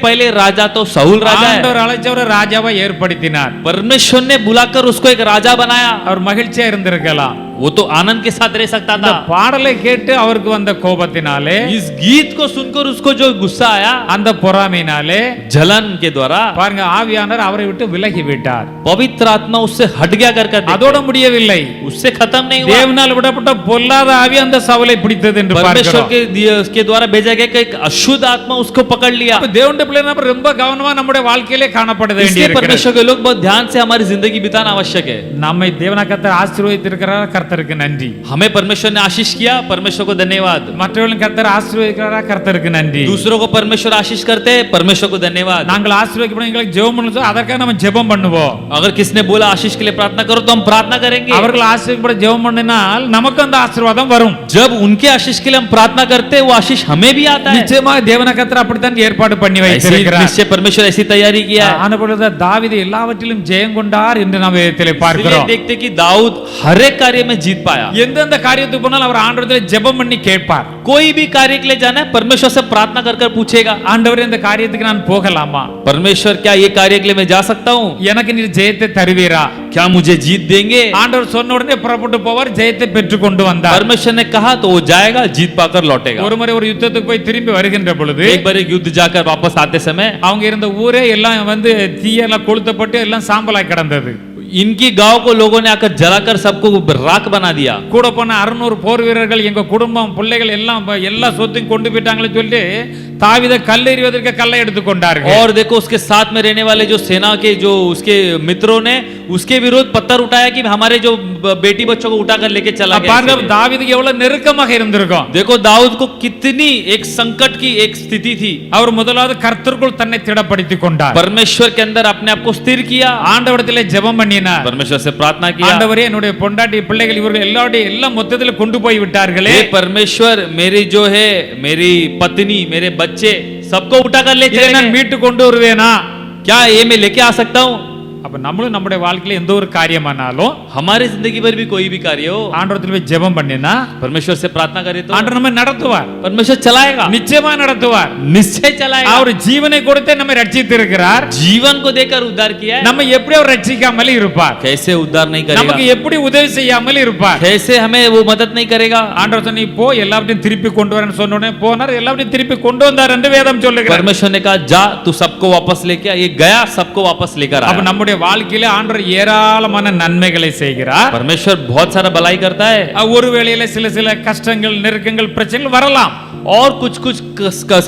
पहले राजा तो शाऊल राजा है। ஆண்டவர் அழைச்சவரை ராஜாவை ஏற்படுத்தினார். परमेश्वर ने बुलाकर उसको एक राजा बनाया। அவர் மகிழ்ச்சியா இருந்திருக்கலாம். वो तो आनंद के साथ रह सकता இந்த था। பாடலை கேட்டு அவருக்கு வந்த கோபத்தினாலே, इस गीत को सुनकर उसको जो गुस्सा आया, அந்த பொறாமையினாலே जलन के द्वारा பாருங்க ஆவியானவர் அவரை விட்டு விலகி விட்டார். पवित्र आत्मा उससे हट गया कर कर அதோட முடியவில்லை. उससे खत्म नहीं हुआ। தேவனால் விடப்பட்ட பொல்லாத ஆவி அந்த சவுலை பிடித்தது என்று परमेश्वर பார்க்கிறோம். के द्वारा भेजा गया एक अशुद्ध आत्मा उसको पकड़ लिया। அப்ப தேவனுடைய பிள்ளை நம்ம ரொம்ப கவனமா நம்முடைய வாழ்க்கையிலே காணப்பட इसलिए வேண்டியிருக்கிறது. परमेश्वर के लोग बहुत ध्यान से हमारी जिंदगी बिताना आवश्यक है। நம்மை தேவனா கர்த்தர் ஆசீர்வதித்திருக்கிறார், கர்த்தருக்கு நன்றி. हमें परमेश्वर ने आशीष किया, परमेश्वर को धन्यवाद। மற்றவர்களும் கர்த்தர் ஆசீர்வதிக்கிறாரா, கர்த்தருக்கு நன்றி. दूसरों को परमेश्वर आशीष करते हैं, परमेश्वर को धन्यवाद। நாங்கள் ஆசீர்வதிக்கப்படும் எங்களுக்கு ஜெபம் பண்ணுவோம், அதற்காக நம்ம ஜெபம் பண்ணுவோம். अगर किसने बोला आशीष के लिए प्रार्थना करो तो हम प्रार्थना करेंगे। அவர்கள் ஆசீர்வதிக்கப்பட ஜெபம் பண்ணினால் நமக்கு அந்த ஆசீர்வாதம் வரும். जब उनके आशीष के लिए हम प्रार्थना करते हैं वो आशीष हमें भी आता है। நிச்சயமாக தேவனா கர்த்தர் அப்படித்தான் ஏற்பாடு பண்ணி ऐसे வைத்திருக்கிறார். निश्चय परमेश्वर ऐसी तैयारी किया है। ஆனபொழுது தாவீது எல்லாவற்றிலும் ஜெயம் கொண்டார் என்று நாம் வேதத்திலே इसलिए பார்க்கிறோம். देखते कि दाऊद हर एक कार्य में जीत पाया। எந்தெந்த காரியத்துக்கு போனாலும் அவர் ஆண்டவரிடத்தில் ஜெபம் பண்ணி கேட்பார். कोई भी कार्य के लिए जाना है परमेश्वर से प्रार्थना कर कर पूछेगा, ஆண்டவரே இந்த காரியத்துக்கு நான் போகலாமா, परमेश्वर क्या ये कार्य के लिए मैं जा सकता हूँ, எனக்கு நீர் ஜெயத்தை தருவீரா? क्या मुझे जीत देंगे? ஆண்டவர் சொன்ன உடனே புறப்பட்டு போவார், ஜெயத்தை பெற்று கொண்டு வந்தார். परमेश्वर ने कहा तो वो जाएगा, जीत पाकर लौटेगा। ஒரு முறை ஒரு யுத்தத்துக்கு போய் திரும்பி வருகின்ற பொழுது एक बार एक युद्ध जाकर वापस आते समय அவங்க இருந்த ஊரே எல்லாம் வந்து தீயெல்லாம் கொளுத்தப்பட்டு எல்லாம் சாம்பலாய் கிடந்தது. इनकी गांव को लोगों ने आकर जलाकर सबको राख बना दिया। கூட போன 600 போர் வீரர்கள் எங்க குடும்பம் பிள்ளைகள் எல்லாம் எல்லா சொத்தையும் கொண்டு போயிட்டாங்கன்னு சொல்லி தாவீதை கல்லெறிவதற்கு கல்லை எடுத்து கொண்டார்கள். और देखो उसके साथ में रहने वाले जो सेना के जो उसके मित्रों ने उसके विरोध पत्थर उठाया कि हमारे जो बेटी बच्चों को उठाकर लेके चला गया பாருங்க इसलिए। தாவீதுக்கு எவ்வளவு நெருக்கமாக இருந்திருக்கும். देखो दाऊद को कितनी एक संकट की एक स्थिति थी। அவர் முதலாவது கர்த்தருக்குள் தன்னை திடப்படுத்திக் கொண்டார். परमेश्वर के अंदर अपने आप को स्थिर किया, ஆண்டவரிடத்திலே ஜெபம் பண்ணினார். परमेश्वर से प्रार्थना किया, ஆண்டவரே என்னுடைய பொண்டாட்டி பிள்ளைகள் இவர்கள் எல்லாரும் எல்லாம் மொத்தத்தில் கொண்டு போய் விட்டார்களே. हे परमेश्वर मेरी जो है मेरी पत्नी मेरे बच्चे सबको उठाकर ले இதை चले நான் गए। மீட்டு கொண்டு வருவேனா? क्या ये मैं लेके आ सकता हूँ? அப்ப நம்மளும் நம்முடைய வாழ்க்கையில எந்த ஒரு காரியமானாலும் हमारी जिंदगी पर भी कोई भी कार्य हो, ஆண்டவரிடத்தில் போய் ஜெபம் பண்ணினா परमेश्वर से प्रार्थना करे तो ஆண்டவர் நம்மை நடத்துவார். परमेश्वर चलाएगा, நிச்சயமா நடத்துவார். निश्चय चलाएगा। அவர் ஜீவனை கொடுத்தே நம்மை ரட்சித்து இருக்கிறார். जीवन को देकर उद्धार किया है, நம்ம எப்படி அவர் ரட்சிக்காமல் இருப்பார்? कैसे उद्धार नहीं நமக்கு करेगा, எப்படி உதவி செய்யாமல் இருப்பார்? कैसे हमें वो मदद नहीं करेगा। ஆண்டவர் சொன்ன போ எல்லாவற்றையும் திருப்பி கொண்டு வரேன்னு சொன்ன உடனே போனார், எல்லாவற்றையும் திருப்பி கொண்டு வந்தார் என்று வேதம் சொல்லுகிறது. परमेश्वर ने कहा जा तू सबको वापस लेके आ, ये गया सबको वापस लेकर அப்ப आया। நம்முடைய வாழ்க்கையில ஆண்டவர் ஏராளமான நன்மைகளை செய்கிறார். परमेश्वर बहुत सारा भलाई करता है, ஒரு வேளையில சில சில கஷ்டங்கள் நெருக்கங்கள் பிரச்சனைகள் வரலாம். और कुछ कुछ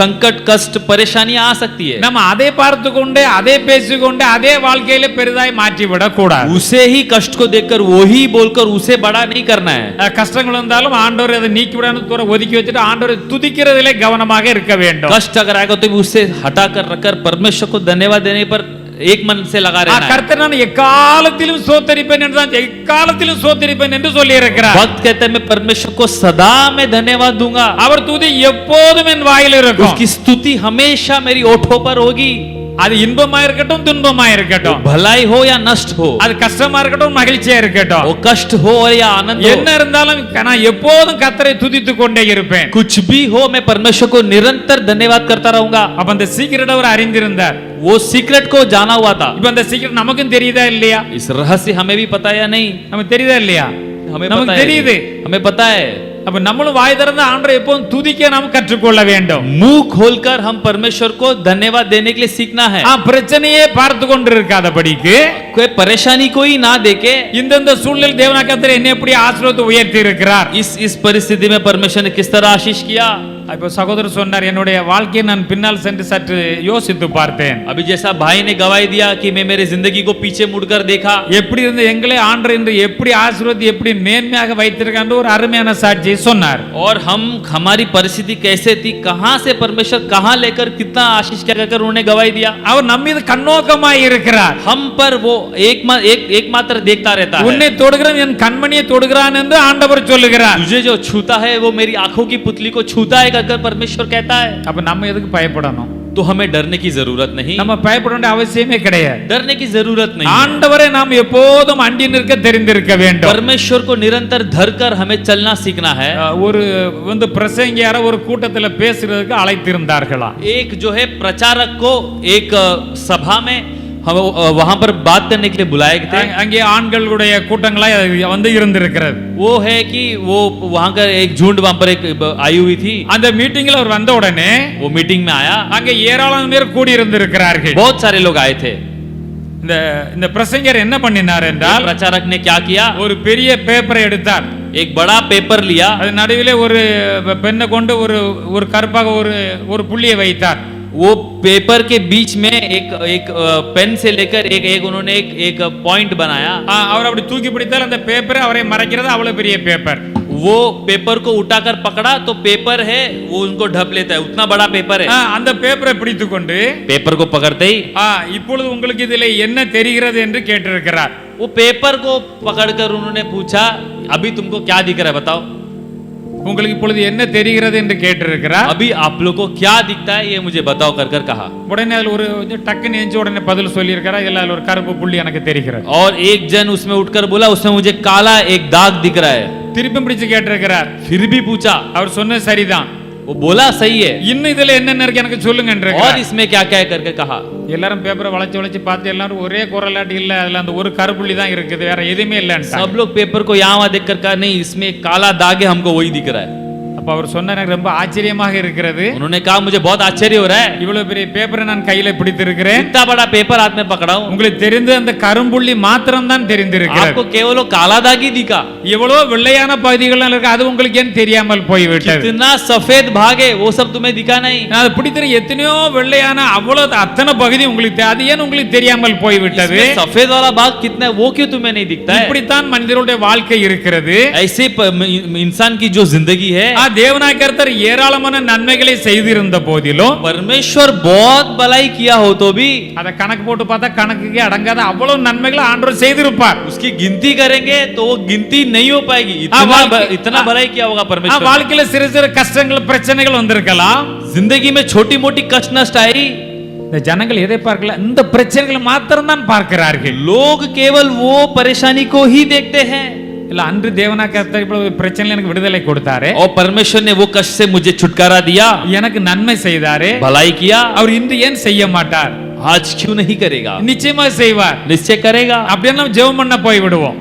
संकट कष्ट परेशानियां आ सकती है। நம்ம அதை பார்த்து கொண்டே அதை பேசிக்கொண்டே அதே வாழ்க்கையில பெரிதாய் மாற்றி விடக் கூடாது. उसे ही कष्ट को देखकर वो ही बोलकर उसे बड़ा नहीं करना है। கஷ்டங்கள் வந்தாலும் ஆண்டவர் அதை நீக்கி விடான்னு தூர ஒதுக்கி வச்சுட்டு ஆண்டவரை துதிக்கிறதிலே கவனமாக இருக்க வேண்டும். कष्ट अगर आएगा तो भी उसे हटाकर रखकर परमेश्वर को धन्यवाद देने पर एक मन से लगा रहना है। கர்த்தர் நான் எக்காலத்திலும் சோத்தரிப்பேன் என்று தான் எக்காலத்திலும் சோத்தரிப்பேன் என்று சொல்லி இருக்கிறார். भक्त कहते हैं मैं परमेश्वर को सदा मैं धन्यवाद दूंगा, அவர் துதி எப்போதும் என் வாயில் இருக்கும். उसकी स्तुति हमेशा मेरी ओठों पर होगी। அது இன்பமா இருக்கட்டும் துன்பமா இருக்கட்டும், भलाई हो या नष्ट हो, அது கஷ்டமா இருக்கட்டும் மகிழ்ச்சியா இருக்கட்டும், वो कष्ट हो और या आनंद हो, என்ன இருந்தாலும் நான் எப்போதும் கர்த்தரை துதித்துக் கொண்டே இருப்பேன். कुछ भी हो मैं परमेश्वर को निरंतर धन्यवाद करता रहूंगा। அப்ப அந்த சீக்கிரட் அவர் அறிந்திருந்தார். वो सीक्रेट को जाना हुआ था। இப்ப அந்த சீக்கிரம் நமக்கும் தெரியுதா இல்லையா? इस रहस्य हमें भी पता है या नहीं? நமக்கு தெரியுதா இல்லையா? हमें நமக்கு पता தெரியுது. है, हमें पता है। அப்ப நம்மளும் வாய் திறந்து ஆண்டவரை எப்போதும் துதிக்க நாம் கற்றுக்கொள்ள வேண்டும். मुंह खोलकर हम परमेश्वर को धन्यवाद देने के लिए सीखना है। பிரச்சனையே பார்த்து கொண்டு இருக்காதபடிக்கு, कोई परेशानी कोई ना देके, இந்த சூழ்நிலை தேவனாக கர்த்தர் என்னை எப்படி ஆசீர்வாதத்தை உயர்த்தி இருக்கிறார். इस परिस्थिति में परमेश्वर ने किस तरह आशीष किया। இப்ப சகோதரர் சொன்னார், என்னுடைய வாழ்க்கையை நான் பின்னால் சென்று சற்று யோசித்து பார்த்தேன். अभी जैसा भाई ने गवाही दिया कि मैं मेरी जिंदगी को पीछे मुड़कर देखा, எப்படி இருந்து எங்களை ஆண்டவர் என்று எப்படி ஆசீர்வாதி எப்படி மேன்மையாக வைத்திருக்கான்னு ஒரு அருமையான சாட்சியை சொன்னார். और हम हमारी परिस्थिति कैसे थी, कहां से परमेश्वर कहां लेकर कितना आशीष क्या कर उन्होंने गवाही दिया। அவர் நம்ம மீது கண்ணோக்கமாய் இருக்கிறார். हम पर वो एकमात्र देखता रहता है। உன்னை தொடுகிறான் என் கண்மணியை தொடுகிறான் என்று ஆண்டவர் சொல்லுகிறார். तुझे जो छूता है वो मेरी आंखों की पुतली को छूता है कर परमेश्वर कहता है। அப்ப நம்ம எதுக்கு பயப்படணும்? तो हमें डरने की जरूरत नहीं, நம்ம பயப்பட வேண்டிய அவசியமே கிடையாது. डरने की जरूरत नहीं। ஆண்டவரை நாம் எப்போதும் அண்டி நிற்க தெரிந்திருக்க வேண்டும். परमेश्वर को निरंतर धरकर हमें चलना सीखना है। ஒரு பிரசங்கியார ஒரு கூட்டத்துல பேசுறதுக்கு அழைத்திருந்தார்களாம். एक जो है प्रचारक को एक सभा में हम वहां पर बात करने के लिए बुलाए गए थे। அங்கே ஆண்களுடைய கூட்டங்களாய் வந்து இருந்திருக்கிறது. वो है कि वो वहां का एक झुंड वहां पर एक आई हुई थी। அந்த மீட்டிங்ல அவர் வந்த உடனே वो मीटिंग में आया, அங்கே ஏராளமான பேர் கூடி இருந்திருக்கிறார்கள். बहुत सारे लोग आए थे। இந்த பிரசங்கர் என்ன பண்ணினார் என்றால், प्रचारक ने क्या किया, ஒரு பெரிய பேப்பரை எடுத்தார். एक बड़ा पेपर लिया, அது நடுவிலே ஒரு பெண்ணை கொண்டு ஒரு கருப்பாக ஒரு புள்ளியை வைத்தார். वो पेपर के बीच में एक पेन से लेकर एक उन्होंने एक पॉइंट बनाया। அவர் அப்படி தூக்கி பிடித்தால் அந்த பேப்பரை அவரை மறைக்கிறது, அவ்வளவு பெரிய பேப்பர். वो पेपर को उठाकर पकड़ा तो पेपर है वो उनको ढप लेता है, उतना बड़ा पेपर है। அந்த பேப்பரை பிடித்துக்கொண்டு पेपर को पकड़ते ही இப்பொழுது உங்களுக்கு இதிலே என்ன தெரிகிறது என்று கேட்டிருக்கிறார். वो पेपर को पकड़कर उन्होंने पूछा अभी तुमको क्या दिख रहा है बताओ। உங்களுக்கு இப்பொழுது என்ன தெரிகிறது என்று கேட்டிருக்கிறார். अभी आप लोग को क्या दिखता है ये मुझे बताओ कर कहा। உடனே அதுல ஒரு டக்குன்னு எஞ்சி உடனே பதில் சொல்லி இருக்கிறார், இல்ல அதுல ஒரு கருப்பு புள்ளி எனக்கு தெரிகிறது. और एक जन उसमें उठकर बोला उसमें मुझे काला एक दाग दिख रहा है। திருப்பி பிடிச்சு கேட்டிருக்கிறார். फिर भी पूछा, அவர் சொன்னது சரிதான், वो बोला सही है, இன்னும் இதுல என்னென்ன இருக்கு எனக்கு சொல்லுங்க என்று. और इसमें क्या क्या है करके कहा। எல்லாரும் பேப்பரை வளைச்சு பார்த்து எல்லாரும் ஒரே குரலாட்டி இல்ல, அதுல அந்த ஒரு கருப்புள்ளி தான் இருக்குது, வேற எதுவுமே இல்லன்னு. सब लोग पेपर को यहाँ देख कर कहा नहीं इसमें काला दाग है हमको वही दिख रहा है। அப்ப அப்ப அவர் சொன்ன எனக்கு ரொம்ப ஆச்சரியமாக இருக்கிறது. उन्होंने कहा मुझे बहुत आश्चर्य हो रहा है, இவ்வளவு பெரிய பேப்பரை நான் கையில பிடித்திருக்கிறேன். इतना बड़ा पेपर हाथ में पकड़ा हूं, உங்களுக்கு தெரிந்த அந்த கரும்புள்ளி மாத்திரம் தான் தெரிந்திருக்கிறது. आपको केवल वो काला दाग ही दिखा, எவ்வளவு வெள்ளையான பகுதிகள் இருக்கு, அது உங்களுக்கு ஏன் தெரியாமல் போய்விட்டது? कितना सफेद भाग है वो सब तुम्हें दिखा नहीं, அது பிடித்திரு எத்தனையோ வெள்ளையான அவ்வளவு அத்தனை பகுதி உங்களுக்கு அது ஏன் உங்களுக்கு தெரியாமல் போய்விட்டது? इसमें सफेद वाला भाग कितना है वो क्यों तुम्हें नहीं दिखता है? இப்படித்தான் மனிதனுடைய வாழ்க்கை இருக்கிறது. ऐसे इंसान की जो जिंदगी है, தேவனாய் கர்த்தர் ஏராளமான நன்மைகளை செய்திருந்த போதிலும் परमेश्वर बहुत भलाई किया हो तो भी அத கணக்கு போட்டு பார்த்தா கணக்குக்கே அடங்காத அவ்வளவு நன்மைகளை ஆண்டவர் செய்திருப்பார். उसकी गिनती करेंगे तो वो गिनती नहीं हो पाएगी, इतना भलाई किया होगा परमेश्वर। வாழ்க்கையில சிறு சிறு கஷ்டங்கள் பிரச்சனைகள் வந்திருக்கலாம், जिंदगी में छोटी मोटी कष्ट नष्ट आई, இந்த ஜனங்கள் எதை பார்க்கல, இந்த பிரச்சனைகளை மாத்திரம் தான் பார்க்கிறார்கள். लोग केवल वो परेशानी को ही देखते हैं। இல்ல அன்று தேவனாய் கர்த்தர் இவ்வளவு பிரச்சனையில எனக்கு விடுதலை கொடுத்தாரே, और परमेश्वर ने वो कष्ट से मुझे छुटकारा दिया, எனக்கு நன்மை செய்தாரே, भलाई किया, அவர் இன்று ஏன் செய்ய மாட்டார்? आज क्यों नहीं करेगा? நிச்சயமா செய்வார். निश्चय करेगा। அப்படியே நம்ம ஜெபம் பண்ண போய் விடுவோம்,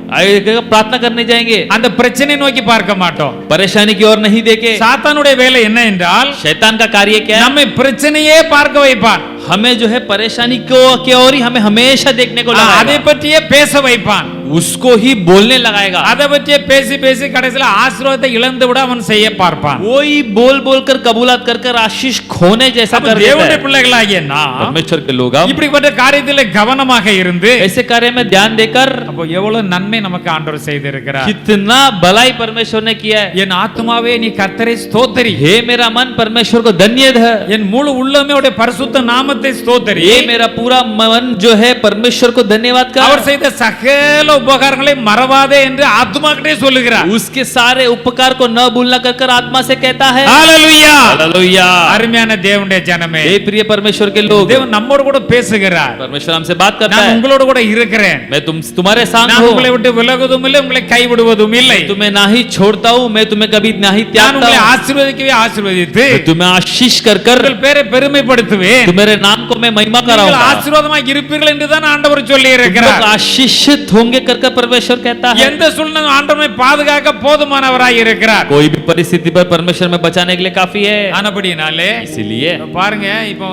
प्रार्थना करने जाएंगे, அந்த பிரச்சனை நோக்கி பார்க்க மாட்டோம். परेशानी की ओर नहीं देखे। சாத்தானுடைய வேலை என்ன என்றால் शैतान का कार्य क्या है? நம்மை பிரச்சனையே பார்க்க வைப்பான், हमें जो है परेशानी को की ओर ही हमें हमेशा देखने को அதை लगाएगा, பற்றியே பேச வைப்பான், उसको ही बोलने लगाएगा, அதை பற்றியே பேசி பேசி கடைசியில ஆசீர்வாதத்தை இழந்து விட அவன் செய்ய பார்ப்பான். वही बोल बोल कर कबूलात कर कर आशीष खोने जैसा அப்ப कर देता தேவனுடைய है। பிள்ளைகளாகிய நாம் परमेश्वर के लोग अब இப்படிப்பட்ட காரியத்திலே கவனமாக இருந்து ऐसे कार्य में ध्यान देकर அப்போ எவ்வளவு நன்மை நமக்கு ஆண்டவர் செய்திருக்கிறார். कितना भलाई परमेश्वर ने किया है। என் ஆத்துமாவே நீ கர்த்தரை ஸ்தோத்திரி, हे मेरा मन परमेश्वर को धन्य है, என் முழு உள்ளமே அவருடைய பரிசுத்த நாமத்தை ஸ்தோத்திரி. ये मेरा पूरा मन जो है परमेश्वर को धन्यवाद कर, அவர் செய்த சகல உபகாரங்களை மறவாதே என்று ஆத்துமாக்கிட்டே சொல்லுகிறார். उसके सारे उपकार को न भूलना कर कर आत्मा से कहता है। ஹalleluya, हालेलुया। அருமையான தேவனுடைய ஜனமே, हे प्रिय परमेश्वर के लोग, தேவன் நம்மோடு கூட பேசுகிறார். परमेश्वर हमसे बात करता நான் है, உங்களோடு கூட இருக்கிறேன், मैं तुम्हारे साथ நான் हूं, உங்களை விட்டு விலகுவதும் இல்லை, உங்களை கைவிடுவதும் இல்லை, तुम्हें ना ही छोड़ता हूं, मैं तुम्हें कभी ना ही நான் त्यागता உங்களை हूं, ஆசீர்வதிக்கவே ஆசீர்வதித்து मैं तुम्हें आशीष कर कर உங்கள் பேரை பெருமைப்படுத்துவேன், तुम्हारे नाम को मैं महिमा நீங்கள் कराऊंगा, ஆசீர்வாதமாக இருப்பீர்கள் என்று தான் ஆண்டவர் சொல்லி तुम लोग இருக்கிறார். आशीषित होंगे कर कर परमेश्वर कहता है। எந்த சூழ்நிலை ஆண்டவரை பாதுகாக்க போதுமானவராய் இருக்கிறார். कोई भी परिस्थिति पर परमेश्वर में बचाने के लिए काफी है। ஆனபடினாலே इसीलिए பாருங்க, இப்ப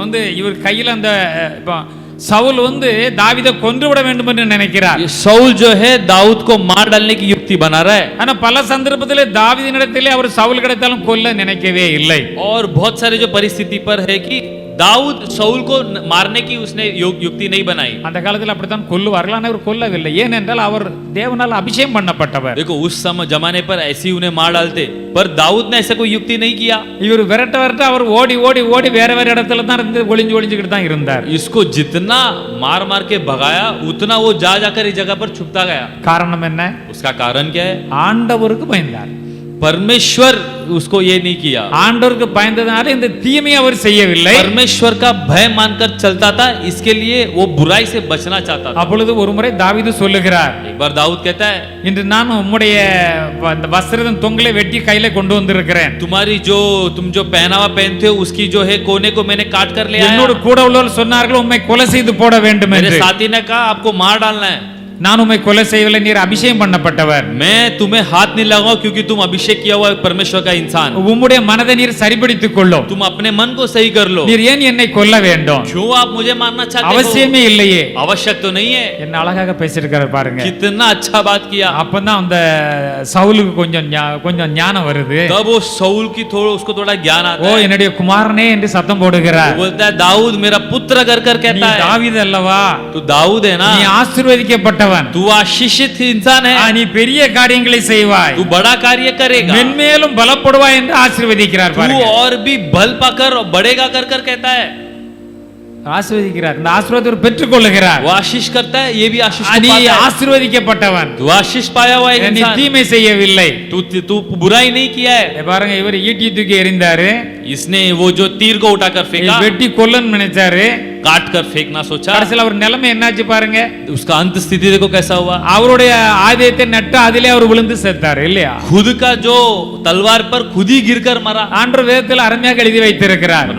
இவர் கையில அந்த இப்ப சவுல் தாவீதை கொன்று விட வேண்டும் என்று நினைக்கிறார். ये साउल जो है दाऊद को मार डालने की युक्ति बना रहा है, ஆனா பல சந்தர்ப்பத்திலே தாவீதினிடத்திலே அவர் சவுல் கிடைத்தாலும் கொல்ல நினைக்கவே இல்லை. और बहुत सारे जो परिस्थिति पर है कि दाऊद साउल को मारने की उसने युक्ति नहीं बनाई। அந்த காலத்தில் அப்படித்தான் கொல்லுவார்கள், ஆனால் அவர் கொல்லவில்லை. ஏனென்றால் அவர் தேவனால் அபிஷேகம் பண்ணப்பட்டவர். देखो उस समय जमाने पर ऐसी उन्हें मार डालते, पर दाऊद ने ऐसा कोई युक्ति नहीं किया। இவர் விரட்ட விரட்ட அவர் ஓடி ஓடி ஓடி வேற வேற இடத்துல தான் இருந்து ஒளிஞ்சுக்கிட்டு தான் இருந்தார். इसको जितना मार मार के भगाया उतना वो जा जाकर इस जगह पर छुपता गया। காரணம் என்ன? उसका कारण क्या है? ஆண்டவருக்கு பயந்தார். परमेश्वर उसको ये नहीं किया, ஆண்டவருக்கு பயந்ததனால இந்த தீமையை அவர் செய்யவில்லை. परमेश्वर का भय मानकर चलता था, इसके लिए वो बुराई से बचना चाहता था। அப்பொழுது ஒருமுறை தாவீது சொல்லுகிறார், एक बार दाऊद कहता है, இன்று நான் உம்முடைய அந்த வஸ்திரத்தின் தொங்கலை வெட்டி கையில கொண்டு வந்திருக்கிறேன், तुम जो पहनावा पहनते हो उसकी जो है कोने को मैंने काट कर ले आया। என்னோடு கூட உள்ளவர்கள் சொன்னார்கள் உம்மை கொலை செய்து போட வேண்டும் मेरे என்று. साथी ने कहा आपको मार डालना है। நான் உம்மை கொலை செய்யவில்லை, நீர் அபிஷேகம் பண்ணப்பட்டவர், मैं तुम्हें हाथ नहीं लगाऊं क्योंकि तुम अभिषेक किया हुआ परमेश्वर का इंसान। உம்முடைய மனதை நீர் சரிப்படுத்திக் கொள்ளும், तुम अपने मन को सही कर लो। நீர் ஏன் என்னை கொல்ல வேண்டும்? क्यों आप मुझे मारना चाहते हो? அவசியமே இல்லையே. आवश्यक तो नहीं है। என்ன அழகாக பேசியிருக்காரு பாருங்க. कितना अच्छा बात किया। அப்பதான் அந்த சவுலுக்கு கொஞ்சம் ஞானம் வருது. तब वो साउल की उसको थोड़ा ज्ञान आता ஓ है। என்னுடைய குமாரனே என்று சத்தம் போடுகிறார். वो बोलता है दाऊद मेरा पुत्र कर कर நீ कहता है, தாவீது அல்லவா, तू दाऊद है ना, நீ ஆசீர்வதிக்கப்பட்டவன், तू आशीषित इंसान है, நீ பெரிய காரியங்களை செய்வாய், तू बड़ा कार्य करेगा, மென்மேலும் பலப்படுவாய் என்று ஆசீர்வதிக்கிறார் तू பாருங்க. और भी बल पाकर और बढ़ेगा कर कर कहता है। ஆசீர்வதிக்கிறார், இந்த ஆசீர்வாதத்தை பெற்றுக் கொள்ளுகிறார். वो आशीष करता है, ये भी आशीष நீ पाता है। ஆசீர்வதிக்கப்பட்டவன், तू आशीष पाया हुआ एक நீ इंसान, தீமை செய்யவில்லை. तू बुराई नहीं किया है। பாருங்க, இவர் ஈட்டி தூக்கி எறிந்தாரு, इसने वो जो तीर को उठाकर फेंका, வெட்டி கொல்லன்னு நினைச்சாரு, काट कर फेंकना सोचा। கடைசியில் அவர் நிலைமை என்னாச்சு பாருங்க. उसका अंत स्थिति देखो कैसा हुआ। அவருடைய ஆயுதத்தை நட்டு அதிலே அவர் விழுந்து செத்தார் இல்லையா? खुद का जो तलवार पर खुद ही गिरकर मरा। ஆண்டவர் வேதத்தில் அருமையாக எழுதி வைத்திருக்கிறார்.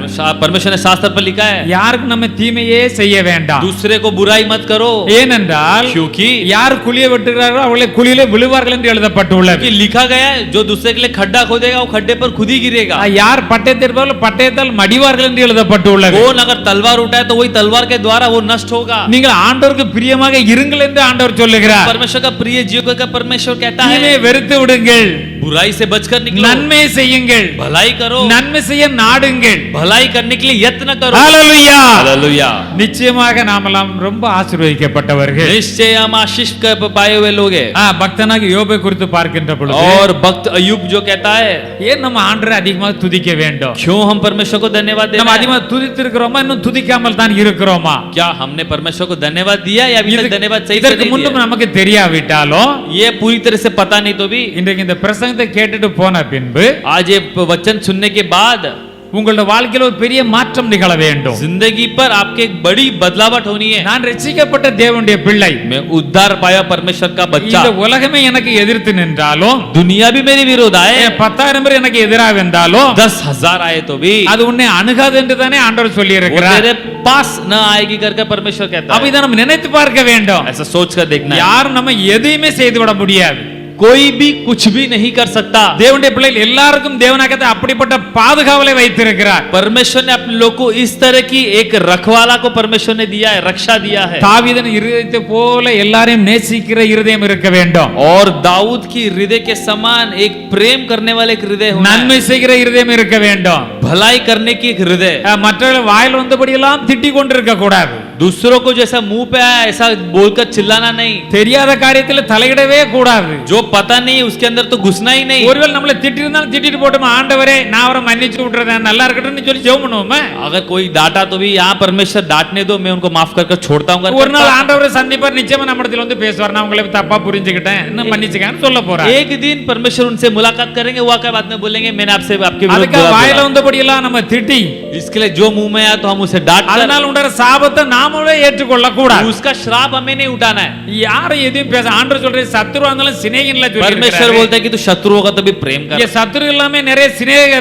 परमेश्वर ने शास्त्र पर लिखा है யாருக்கு நம்ம தீமையே செய்ய வேண்டாம். दूसरे को बुराई मत करो। ஏனென்றால் क्योंकि யார் குழியை வெட்டுகிறாரோ அவளை குழியிலே விழுவார்கள் என்று எழுதப்பட்டுள்ளது. लिखा गया है जो दूसरे के लिए खड्डा खोदेगा वो खड्डे पर खुद ही गिरेगा। யார் பட்டயத்தை எடுப்பார்களோ பட்டயத்தால் மடிவார்கள் என்று எழுதப்பட்டுள்ளது. कौन अगर तलवार उठाए तो वही तलवार के द्वारा वो नष्ट होगा। நீங்கள் ஆண்டவருக்கு பிரியமாக இருங்கள் என்று ஆண்டவர் சொல்லுகிறார். परमेश्वर का प्रिय जीव का परमेश्वर कहता है தீமையை வெறுத்து விடுங்கள், बुराई से बचकर निकलो, நன்மை செய்யுங்கள், भलाई करो, நன்மை செய்ய நாடுங்கள். भलाई करने के लिए यत्न करो। ஹalleluya हालेलुया। நிச்சயமாக நாமெல்லாம் ரொம்ப ஆசீர்வதிக்கப்பட்டவர்கள். निश्चय हम आशीष पाए हुए लोग हैं। பக்தனாக யோபை குறித்து பார்க்கின்ற பொழுது और भक्त अय्यूब जो कहता है ஏன் நம்ம ஆண்டவரை அதிகமாக துதிக்க வேண்டும்? क्यों हम परमेश्वर को धन्यवाद दें? நம்ம அதிகமாக துதித்திருக்கிறோமா இன்னும் துதிக்காமல் தான் இருக்கிறோமா? क्या हमने परमेश्वर को धन्यवाद दिया या अभी तक धन्यवाद सही से இதற்கு नहीं முன்னும் दिया? நமக்கு தெரியாவிட்டாலும் ये पूरी तरह से पता नहीं तो भी இன்றைக்கு இந்த பிரசங்கத்தை கேட்டுட்டு போன பின்பு आज ये वचन सुनने के बाद உங்களோட வாழ்க்கையில ஒரு பெரிய மாற்றம் நிகழ வேண்டும். जिंदगी पर आपके एक बड़ी बदलावट होनी है। நான் ரட்சிக்கப்பட்ட தேவனுடைய பிள்ளை, मैं उद्धार पाया परमेश्वर का बच्चा। இந்த உலகமே எனக்கு எதிர்த்து நின்றாலும், दुनिया भी मेरी विरोध आए, 10,000 பேர் எனக்கு எதிராக வந்தாலும் 10,000 आए तो भी அது உன்னை அணுகாது என்று தானே ஆண்டவர் சொல்லி वो இருக்கிறார். तेरे पास न आएगी करके परमेश्वर कहता है। அப்ப இதை நம்ம நினைத்து பார்க்க வேண்டும். ऐसा सोच कर देखना है। யாரும் நம்ம எதையுமே செய்து விட முடியாது. कोई भी कुछ भी नहीं कर सकता। தேவனுடைய பிள்ளைகள் எல்லாருக்கும் தேவனாகவே அப்படிப்பட்ட பாதுகாவலை வைத்திருக்கிறார். परमेश्वर ने अपने लोग को इस तरह की एक रखवाला को परमेश्वर ने दिया है, रक्षा दिया है। தாவீதின் இருதயத்தை போல எல்லாரையும் நேசிக்கிற இருதயம் இருக்க வேண்டும். और दाऊद की हृदय के समान एक प्रेम करने वाले एक हृदय होना है। நன்மை செய்கிற இருதயம் இருக்க வேண்டும். भलाई करने की एक हृदय। மற்றவர்கள் வாயில் வந்தபடி எல்லாம் திட்டிக் கொண்டிருக்க கூடாது. दूसरों को जैसा मुंह पे आया ऐसा बोलकर चिल्लाना नहीं। தெரியாத காரியத்தில் தலையிடவே கூடாது. जो पता नहीं है उसके अंदर तो घुसना ही नहीं। ஒருவேளை நம்மள திட்டிருந்தாலும் திட்டிட்டு போட்டோம், ஆண்டவரே நான் அவரை மன்னிச்சு விட்டுறேன் நல்லா இருக்கட்டும்னு சொல்லி ஜெபம் பண்ணுவோமே. अगर कोई डांटा तो भी यहाँ परमेश्वर डांटने दो, मैं उनको माफ कर छोड़ता हूँ। ஒரு நாள் ஆண்டவரை சந்திப்பார், நிச்சயமா நம்மிடத்தில் வந்து பேசுவார், நான் உங்களை தப்பா புரிஞ்சுக்கிட்டேன் இன்னும் மன்னிச்சுக்கன்னு சொல்ல போறார். एक दिन परमेश्वर उनसे मुलाकात करेंगे, वो आकर बाद में बोलेंगे मैंने आपसे आपके विरुद्ध அதுக்கு बुरा வாயில बोला। வந்தபடி எல்லாம் நம்ம திட்டி इसके लिए जो मुंह में आया तो हम उसे डांट कर அதனால உண்டார சாபத்தை நாமளே ஏற்றுக்கொள்ள கூடாது. उसका श्राप हमें नहीं उठाना है। யாரும் எதையும் பேச ஆண்டவர் சொல்ற சத்துருவா இருந்தாலும் சிநேகின்ல परमेश्वर बोलता है कि तू शत्रु होगा तभी प्रेम कर। ये சத்துரு எல்லாமே நிறைய சிநேக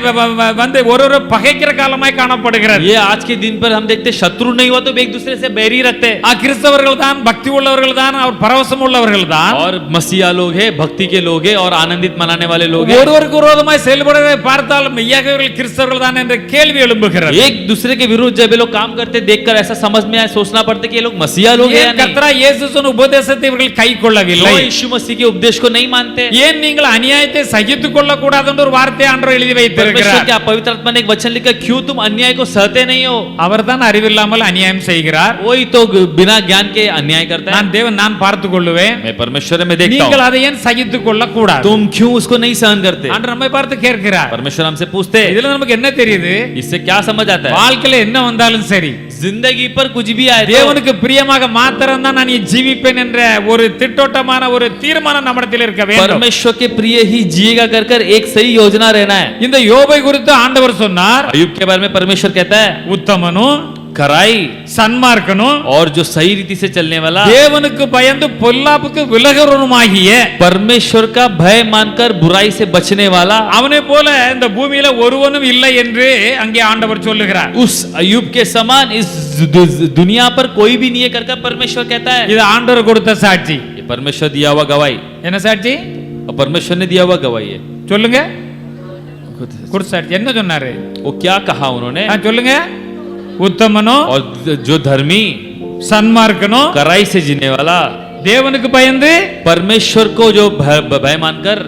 வந்து ஒரு பகைக்கிற காலமாய் காணப்படுகிறது. ये आज के दिन पर हम देखते शत्रु नहीं हुआ तो एक दूसरे से बैरी रखते हैं। கிறிஸ்தவர்கள் தான், பக்தி உள்ளவர்கள் தான், அவர் பரவசம் உள்ளவர்கள் தான், और मसीहा लोग हैं, भक्ति के लोग हैं और आनंदित मनाने वाले लोग हैं। ஒருவருக்கு விரோதமாய் செயல்படுவதை பார்த்தால் மெய்யாகவர்கள் கிறிஸ்தவர்கள் தான் என்ற கேள்வி எழும்புகிறது. एक दूसरे के विरुद्ध जब ये लोग काम करते देखकर ऐसा समझ में आए, सोचना पड़ता है कि ये लोग मसीहा लोग हैं या नहीं। கர்த்தராகிய இயேசு சொன்ன உபதேசத்தை இவர்கள் கைக்கொள்ளவில்லை. यीशु मसीह के उपदेश को नहीं मानते। ஏன் நீங்கள் அநியாயத்தை சகித்துக் கொள்ள கூடாது என்ற ஒரு வார்த்தை ஆண்டவர் எழுதி परमेश्वर வைத்திருக்கிறார். के पवित्र आत्मा ने एक वचन लिखा, क्यों तुम अन्याय को सहते नहीं हो। அவர் தான் அறிவில்லாமல் அநியாயம் செய்கிறார். वही तो बिना ज्ञान के अन्याय करता है। நான் தேவன் நான் பார்த்துக் கொள்ளுவேன், मैं परमेश्वर में देखता நீங்கள் हूँ, அதை ஏன் சகித்துக் கொள்ள கூடாது? तुम क्यों उसको नहीं सहन करते। ஆண்டவர் நம்மை பார்த்து கேட்கிறார். परमेश्वर हमसे पूछते हैं, இதுல நமக்கு என்ன தெரியுது? इससे क्या समझ आता है। வாழ்க்கையில என்ன வந்தாலும் சரி, जिंदगी पर कुछ भी आए तो தேவனுக்கு பிரியமாக மாத்திரம் தான் நான் ஜீவிப்பேன் என்ற ஒரு திட்டோட்டமான ஒரு தீர்மானம் நம்மிடத்தில் இருக்க வேண்டும். परमेश्वर के प्रिय ही जिएगा कर कर एक सही योजना रहना है। இந்த யோபை குறித்து ஆண்டவர் சொன்னார், अय्यूब के बारे में परमेश्वर कहता है, உத்தமனும் खराई சன்மார்க்கனும் और जो सही रीति से चलने वाला, தேவனுக்கு பயந்து பொல்லாப்புக்கு விலகுறவனுமாகிய परमेश्वर का भय मानकर बुराई से बचने वाला, அவனை போல இந்த பூமியில ஒருவனும் இல்லை என்று அங்கே ஆண்டவர் சொல்லுகிறார். उस अय्यूब के समान इस दुनिया पर कोई भी नहीं है कर परमेश्वर कहता है। இது ஆண்டவர் கொடுத்த சாட்சி. ये परमेश्वर दिया हुआ गवाही, என்ன சாட்சி? और परमेश्वर ने दिया हुआ गवाही है। சொல்லுங்க, கொடுத்த சாட்சி என்ன சொன்னாரு? वो क्या कहा उन्होंने, சொல்லுங்க. உத்தமனும் और जो धर्मी சன்மார்க்கனும் कराई से जीने वाला, தேவனுக்கு பயந்து परमेश्वर को जो भय मानकर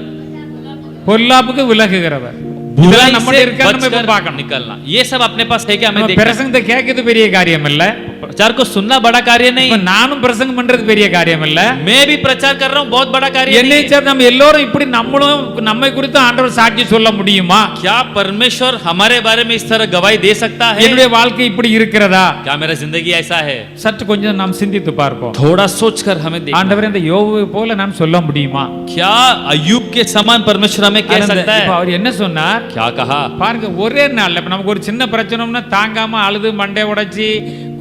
பொல்லாப்புக்கு விலகுகிறவர். बुराई இதெல்லாம் நம்மகிட்ட से இருக்கா நம்ம இப்ப बचकर பார்க்கணும். निकलना, ये सब अपने पास है क्या हमें நம்ம देखना। பிரசங்கத்தை கேட்கிறது பெரிய காரியம் இல்ல, प्रचार को सुनना बड़ा कार्य இப்ப नहीं, நானும் பிரசங்கம் பண்றது பெரிய காரியம் இல்ல. मैं भी प्रचार कर रहा हूँ बहुत बड़ा कार्य என்னை नहीं है। சார் நம்ம எல்லாரும் இப்படி நம்மளும் நம்மை குறித்து ஆண்டவர் சாட்சி சொல்ல முடியுமா? क्या परमेश्वर हमारे बारे में इस तरह गवाही दे सकता है। என்னுடைய வாழ்க்கை இப்படி இருக்கிறதா? क्या मेरा जिंदगी ऐसा है। சற்று கொஞ்சம் நாம் சிந்தித்து பார்ப்போம். थोड़ा सोच कर हमें देखना, ஆண்டவர் இந்த யோபு போல நாம் சொல்ல முடியுமா? क्या अय्यूब के समान परमेश्वर हमें कह सकता இப்ப है। அவர் என்ன சொன்னார் क्या कहा, பாருங்க, ஒரே நாள்ல இப்ப நமக்கு ஒரு சின்ன பிரச்சனைனா தாங்காம அழுது மண்டை உடைச்சி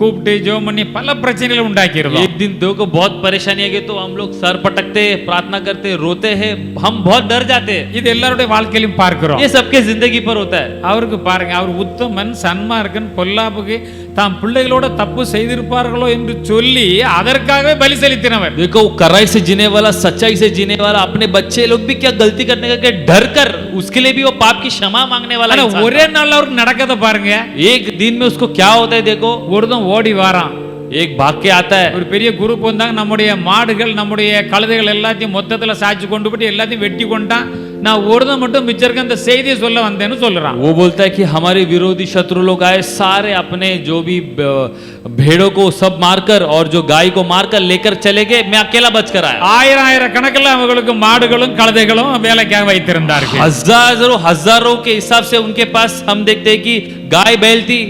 கூப்பிட்டு ஜெபம் பண்ணி பல பிரச்சனைகளை உண்டாக்கிடுவோம். एक दिन दो को बहुत परेशानी आ गई तो हम लोग सर पटकते, प्रार्थना करते, रोते हैं, हम बहुत डर जाते हैं. இது எல்லாருடைய வாழ்க்கையிலும் பார்க்கிறோம். ये सबके जिंदगी पर होता है. அவருக்கு பாருங்க, அவர் உத்தமன், சன்மார்க்கன், பொல்லாப்புக்கு தாம் பிள்ளைகளோட தப்பு செய்திருப்பார்களோ என்று சொல்லி அதற்காகவே பலி செலுத்தினவர். देखो कराई से जीने वाला, सच्चाई से जीने वाला, अपने बच्चे लोग भी क्या गलती करने का क्या डर कर उसके लिए भी वो पाप की क्षमा मांगने वाला ஆனா इंसान ஒரே நாள்ல அவருக்கு நடக்கத பாருங்க. था. एक दिन में उसको क्या होता है देखो, ஒருத்தன் ஓடி வாரான். एक भाग के आता है. ஒரு பெரிய குரூப் வந்தாங்க, நம்முடைய மாடுகள் நம்முடைய கழுதைகள் எல்லாத்தையும் மொத்தத்துல சாட்சி கொண்டு போட்டு எல்லாத்தையும் வெட்டி கொண்டான். நான் ஒருத்தன் மட்டும் மிச்சம் இருக்க அந்த செய்தியை சொல்ல வந்தேன்னு சொல்றான். वो बोलता है कि हमारे विरोधी शत्रु लोग आए, सारे अपने जो भी भेड़ों को सब मारकर और जो गाय को मारकर लेकर चले गए, मैं अकेला बचकर आया. ஆயிரம் கணக்கில் அவங்களுக்கு மாடுகளும் கழுதைகளும் வேலைக்காக வைத்திருந்தார்கள். हजारों के हिसाब से उनके पास हम देखते हैं कि गाय बैल थी.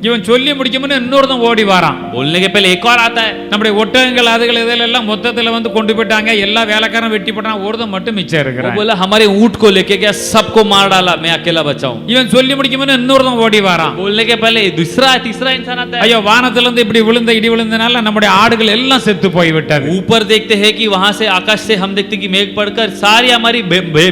இவன் சொல்லி முடிக்கும்போது இன்னொருத்தன் ஓடி வாரான். बोलने के पहले एक और आता है. நம்முடைய ஒட்டகங்கள் அதுகள் இதெல்லாம் மொத்தத்துல வந்து கொண்டு போயிட்டாங்க, எல்லா வேலைக்காரன் வெட்டி போட்டான், ஒருத்தன் மட்டும் மிச்சம் वो இருக்கிறான். बोला हमारे ऊंट को लेके गया, सबको मार डाला, मैं अकेला बचा हूं. இவன் சொல்லி முடிக்கும்போது இன்னொருத்தன் ஓடி வாரான். बोलने के पहले तीसरा इंसान आता है. ஐயோ, வானத்துல இருந்து இப்படி விழுந்த இடி விழுந்தனால நம்முடைய ஆடுகள் எல்லாம் செத்து போய் விட்டது. ऊपर देखते हैं कि वहां से आकाश से हम देखते कि मेघ पड़कर सारी हमारी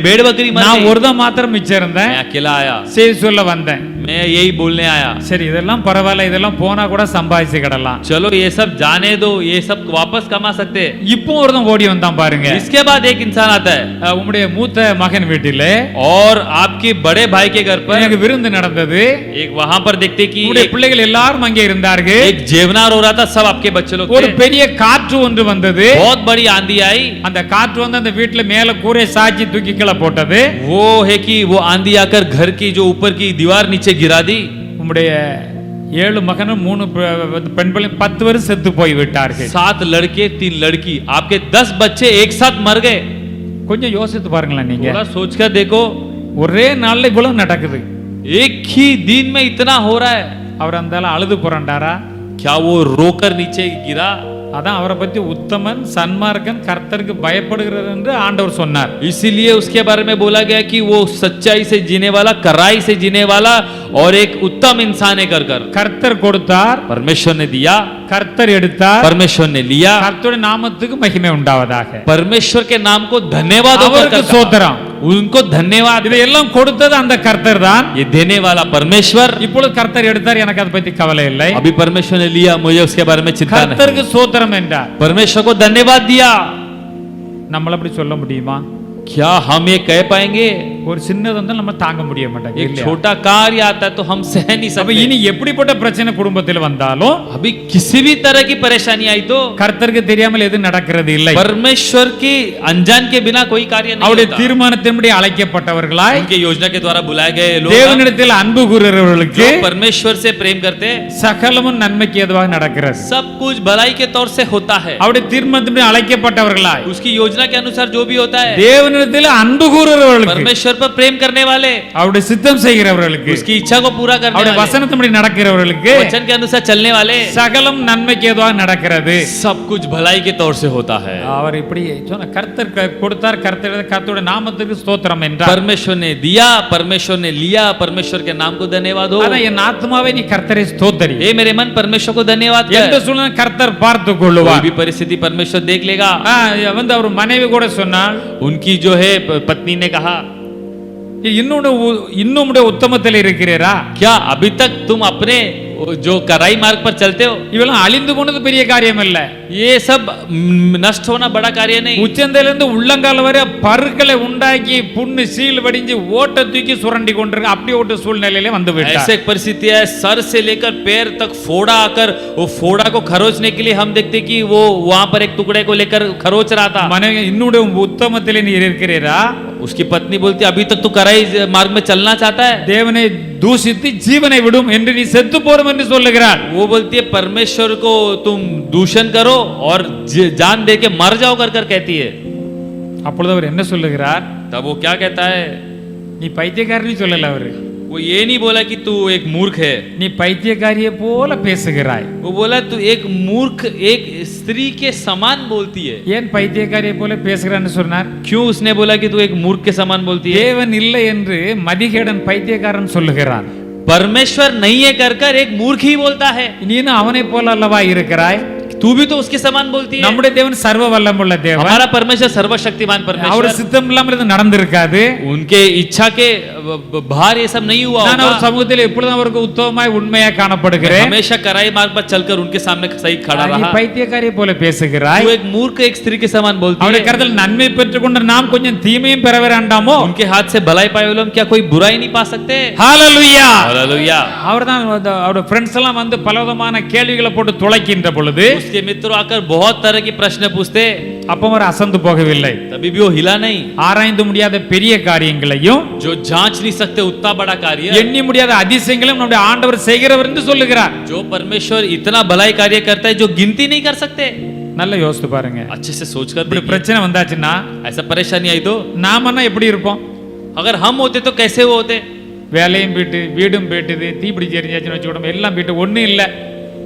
भेड़ बकरी मर நான் गई. ஒருத்தன் மாத்திரம் மிச்சம் இருந்தேன். मैं अकेला आया, செய்தி சொல்ல வந்தேன். मैं यही बोलने आया. சரி, இதெல்லாம் பரவாயில்ல, இதெல்லாம் போனா கூட சம்பாதிச்சுக்கிடலாம். चलो ये सब जाने दो, ये सब वापस कमा सकते हैं. இப்போ ஒருத்தன் ஓடி வந்தான் பாருங்க. इसके बाद एक इंसान आता है உம்முடைய மூத்த மகன் வீட்டிலே और आपके बड़े भाई के घर पर எனக்கு விருந்து நடந்தது. एक वहां पर देखते कि உம்முடைய பிள்ளைகள் எல்லாரும் அங்கே இருந்தார்கள். एक जेवनार हो रहा था, सब आपके बच्चे लोग ஒரு थे. பெரிய காற்று ஒன்று வந்தது. बहुत बड़ी आंधी आई. அந்த காற்று வந்து அந்த வீட்டுல மேல கூரை சாய்ச்சி தூக்கி கீழே போட்டது. वो है कि वो आंधी आकर घर की जो ऊपर की दीवार नीचे गिरा दी. உம்முடைய 7 மகனும் 3 பெண் பிள்ளை 10 பேரும் செத்து போய் விட்டார்கள். 7 लड़के 3 लड़की, आपके 10 बच्चे एक साथ मर गए. கொஞ்சம் யோசித்து பாருங்களேன் நீங்க. थोड़ा सोचकर देखो, ஒரே நாள்ல இவ்வளவு நடக்குது. एक ही दिन में इतना हो रहा है. அவர் அந்த அழுது புரண்டாரா? क्या वो रोकर नीचे गिरा? அதான் அவரை பத்தி உத்தமன், சன்மார்க்கன், கர்த்தருக்கு பயப்படுகிறார் என்று ஆண்டவர் சொன்னார். इसीलिए उसके बारे में बोला गया कि वो सच्चाई से जीने वाला, कराई से जीने वाला और एक उत्तम इंसान है कर कर. கர்த்தர் கொடுத்தார், परमेश्वर ने दिया, கர்த்தர் எடுத்தார், परमेश्वर ने लिया. கர்த்தருடைய நாமத்துக்கு மகிமை உண்டாவதாக. परमेश्वर के नाम को धन्यवाद होकर அவருக்கு कहा. ஸ்தோத்திரம். उनको धन्यवाद. இதையெல்லாம் கொடுத்தது அந்த கர்த்தர் தான். ये देने वाला परमेश्वर. இப்பொழுது கர்த்தர் எடுத்தார், எனக்கு அதை பத்தி கவலை இல்லை. अभी परमेश्वर ने लिया, मुझे उसके बारे में चिंता नहीं. கர்த்தருக்கு ஸ்தோத்திரம் என்றார். परमेश्वर को धन्यवाद दिया. நம்மள அப்படி சொல்ல முடியுமா? क्या हम ये कह पाएंगे? ஒரு சின்னது வந்து நம்ம தாங்க முடிய மாட்டாங்க. एक छोटा कार्य आता है तो हम सह नहीं அப்ப सकते. இனி எப்படிப்பட்ட பிரச்சனை குடும்பத்தில் வந்தாலும் अभी किसी भी तरह की परेशानी आई तो கர்த்தருக்கு தெரியாமல் எது நடக்கிறது இல்லை. परमेश्वर की अनजान के बिना कोई कार्य नहीं அவருடைய होता. தீர்மானத்தின்படி அழைக்கப்பட்டவர்களாய் उनके योजना के द्वारा बुलाए गए लोग தேவனிடத்தில் அன்பு கூறுகிறவர்களுக்கு जो परमेश्वर से प्रेम करते हैं, சகலமும் நன்மைக்கு ஏதுவாக நடக்கிறது. सब कुछ भलाई के तौर से होता है. அவருடைய தீர்மானத்தின்படி அழைக்கப்பட்டவர்களாய் उसकी योजना के अनुसार जो भी होता है, தேவனிடத்தில் அன்பு கூறுகிறவர்களுக்கு, परमेश्वर पर प्रेम करने वाले, அவருடைய சித்தம் செய்கிறவர்களுக்கு, उसकी इच्छा को पूरा करने அவருடைய वाले, வசனத்தின்படி நடக்கிறவர்களுக்கு वचन के अनुसार चलने वाले, சகலம் நன்மைக்கு ஏதுவாக நடக்கிறது. सब कुछ भलाई के तौर से होता है. அவர் இப்படி சொன்ன கர்த்தர் கொடுத்தார், கர்த்தருடைய நாமத்துக்கு ஸ்தோத்திரம் என்றார். परमेश्वर ने दिया, परमेश्वर ने लिया, परमेश्वर के नाम को धन्यवाद हो. ஆனா என் ஆத்மாவே நீ கர்த்தரை ஸ்தோத்தரி. हे मेरे मन, परमेश्वर को धन्यवाद எந்த कर. சூழ்நிலை கர்த்தர் பார்த்து कोई கொள்ளுவார். भी परिस्थिति परमेश्वर देख लेगा. வந்து அவர் மனைவி கூட சொன்னால், उनकी जो है पत्नी ने कहा, இன்னும் உத்தமத்தில் இருக்கிறீரா? क्या अभी तक तुम अपने जो कराई मार्ग पर चलते हो? இவெல்லாம் அழிந்து போனது பெரிய காரியம் இல்ல. ये सब नष्ट होना बड़ा कार्य नहीं. உச்சந்திலிருந்து உள்ளங்கால் வரை பருக்களை உண்டாக்கி புண்ணு சீல் வடிஞ்சு ஓட்ட தூக்கி சுரண்டி கொண்டிருக்க அப்படி ஒரு சூழ்நிலையில வந்து விட்டார். ऐसे परिस्थिति है, सर से लेकर पैर तक फोड़ा आकर वो फोड़ा को खरोचने के लिए हम देखते कि वो वहां पर एक टुकड़े को लेकर खरोच रहा था. மனைவி இன்னும் உத்தமத்தில் நீ இருக்கிறீரா? उसकी पत्नी बोलती अभी तक तू कराई मार्ग में चलना चाहता है? தேவனை தூஷித்து ஜீவனை விடும் என்று நீ செத்து போரும் என்று சொல்லுகிறார். वो बोलती है परमेश्वर को तुम दूषण करो और जान दे के मर जाओ कर कर कहती है. அப்பொழுது அவர் என்ன சொல்லுகிறார்? तब वो क्या कहता है? நீ பைத்தியக்காரனி சொல்லல அவரு. वो ये नहीं बोला कि तू एक मूर्ख है. நீ பைத்தியக்காரியை போல பேசுகிறாய். वो बोला तू एक मूर्ख, एक स्त्री के समान बोलती है. ஏன் பைத்தியக்காரியை போல பேசுகிறான்னு சொன்னார்? क्यों उसने बोला कि तू एक मूर्ख के समान बोलती है? தேவன் இல்லை என்று மதிகேடன் பைத்தியக்காரன் சொல்லுகிறான். परमेश्वर नहीं है कर एक मूर्ख ही बोलता है। நீனும் அவனை போல அல்லவா இருக்கிறாய்? तू भी तो उसके समान बोलती है। நம்முடைய தேவன் சர்வ வல்லமுள்ள தேவன். हमारा परमेश्वर सर्वशक्तिमान அவர் परमेश्वर, சித்தம் இல்லாமல் இது நடந்திருக்காது. उनके इच्छा के बाहर ये सब नहीं हुआ நான் அவர் होगा। சமூகத்தில் எப்பொழுதும் அவருக்கு உத்தமமாய் உண்மையாக காணப்படுகிறேன். हमेशा कराई मार्ग पर चलकर उनके सामने सही खड़ा நீ रहा। பைத்தியக்காரியை போல பேசுகிறாய். तू एक मूर्ख एक स्त्री के समान बोलती அவருடைய है। கருத்தில் நன்மை பெற்றுக்கொண்ட நாம் கொஞ்சம் தீமையும் பெற வேண்டாமோ? उनके हाथ से भलाई पाए हुए हम क्या कोई बुराई नहीं पा सकते? ஹalleluya. हालेलुया। அவர்தான் அவருடைய ஃப்ரெண்ட்ஸ் எல்லாம் வந்து பலவிதமான கேள்விகளை போட்டு துளைக்கின்ற பொழுது उसके मित्र आकर बहुत तरह के प्रश्न पूछते, அப்ப அவர் அசந்து போகவில்லை. तभी भी वो हिला नहीं। ஆராய்ந்து முடியாத பெரிய காரியங்களையும் जो जांच नहीं सकते उतना बड़ा कार्य, எண்ணி முடியாத அதிசயங்களையும் நம்முடைய ஆண்டவர் செய்கிறவர் என்று சொல்லுகிறார். जो परमेश्वर इतना भलाई कार्य करता है जो गिनती नहीं कर सकते। நல்லா யோசித்து பாருங்க. अच्छे से सोच कर இப்படி देखिए। பிரச்சனை வந்தாச்சுன்னா ऐसा परेशानी आई तो நாமன்னா எப்படி இருப்போம்? अगर हम होते तो कैसे वो होते? வேலையும் போயிட்டு வீடும் போயிட்டுது, தீப்பிடிச்சு எரிஞ்சாச்சுன்னு வச்சுக்கணும், எல்லாம் போயிட்டு ஒண்ணும் இல்ல.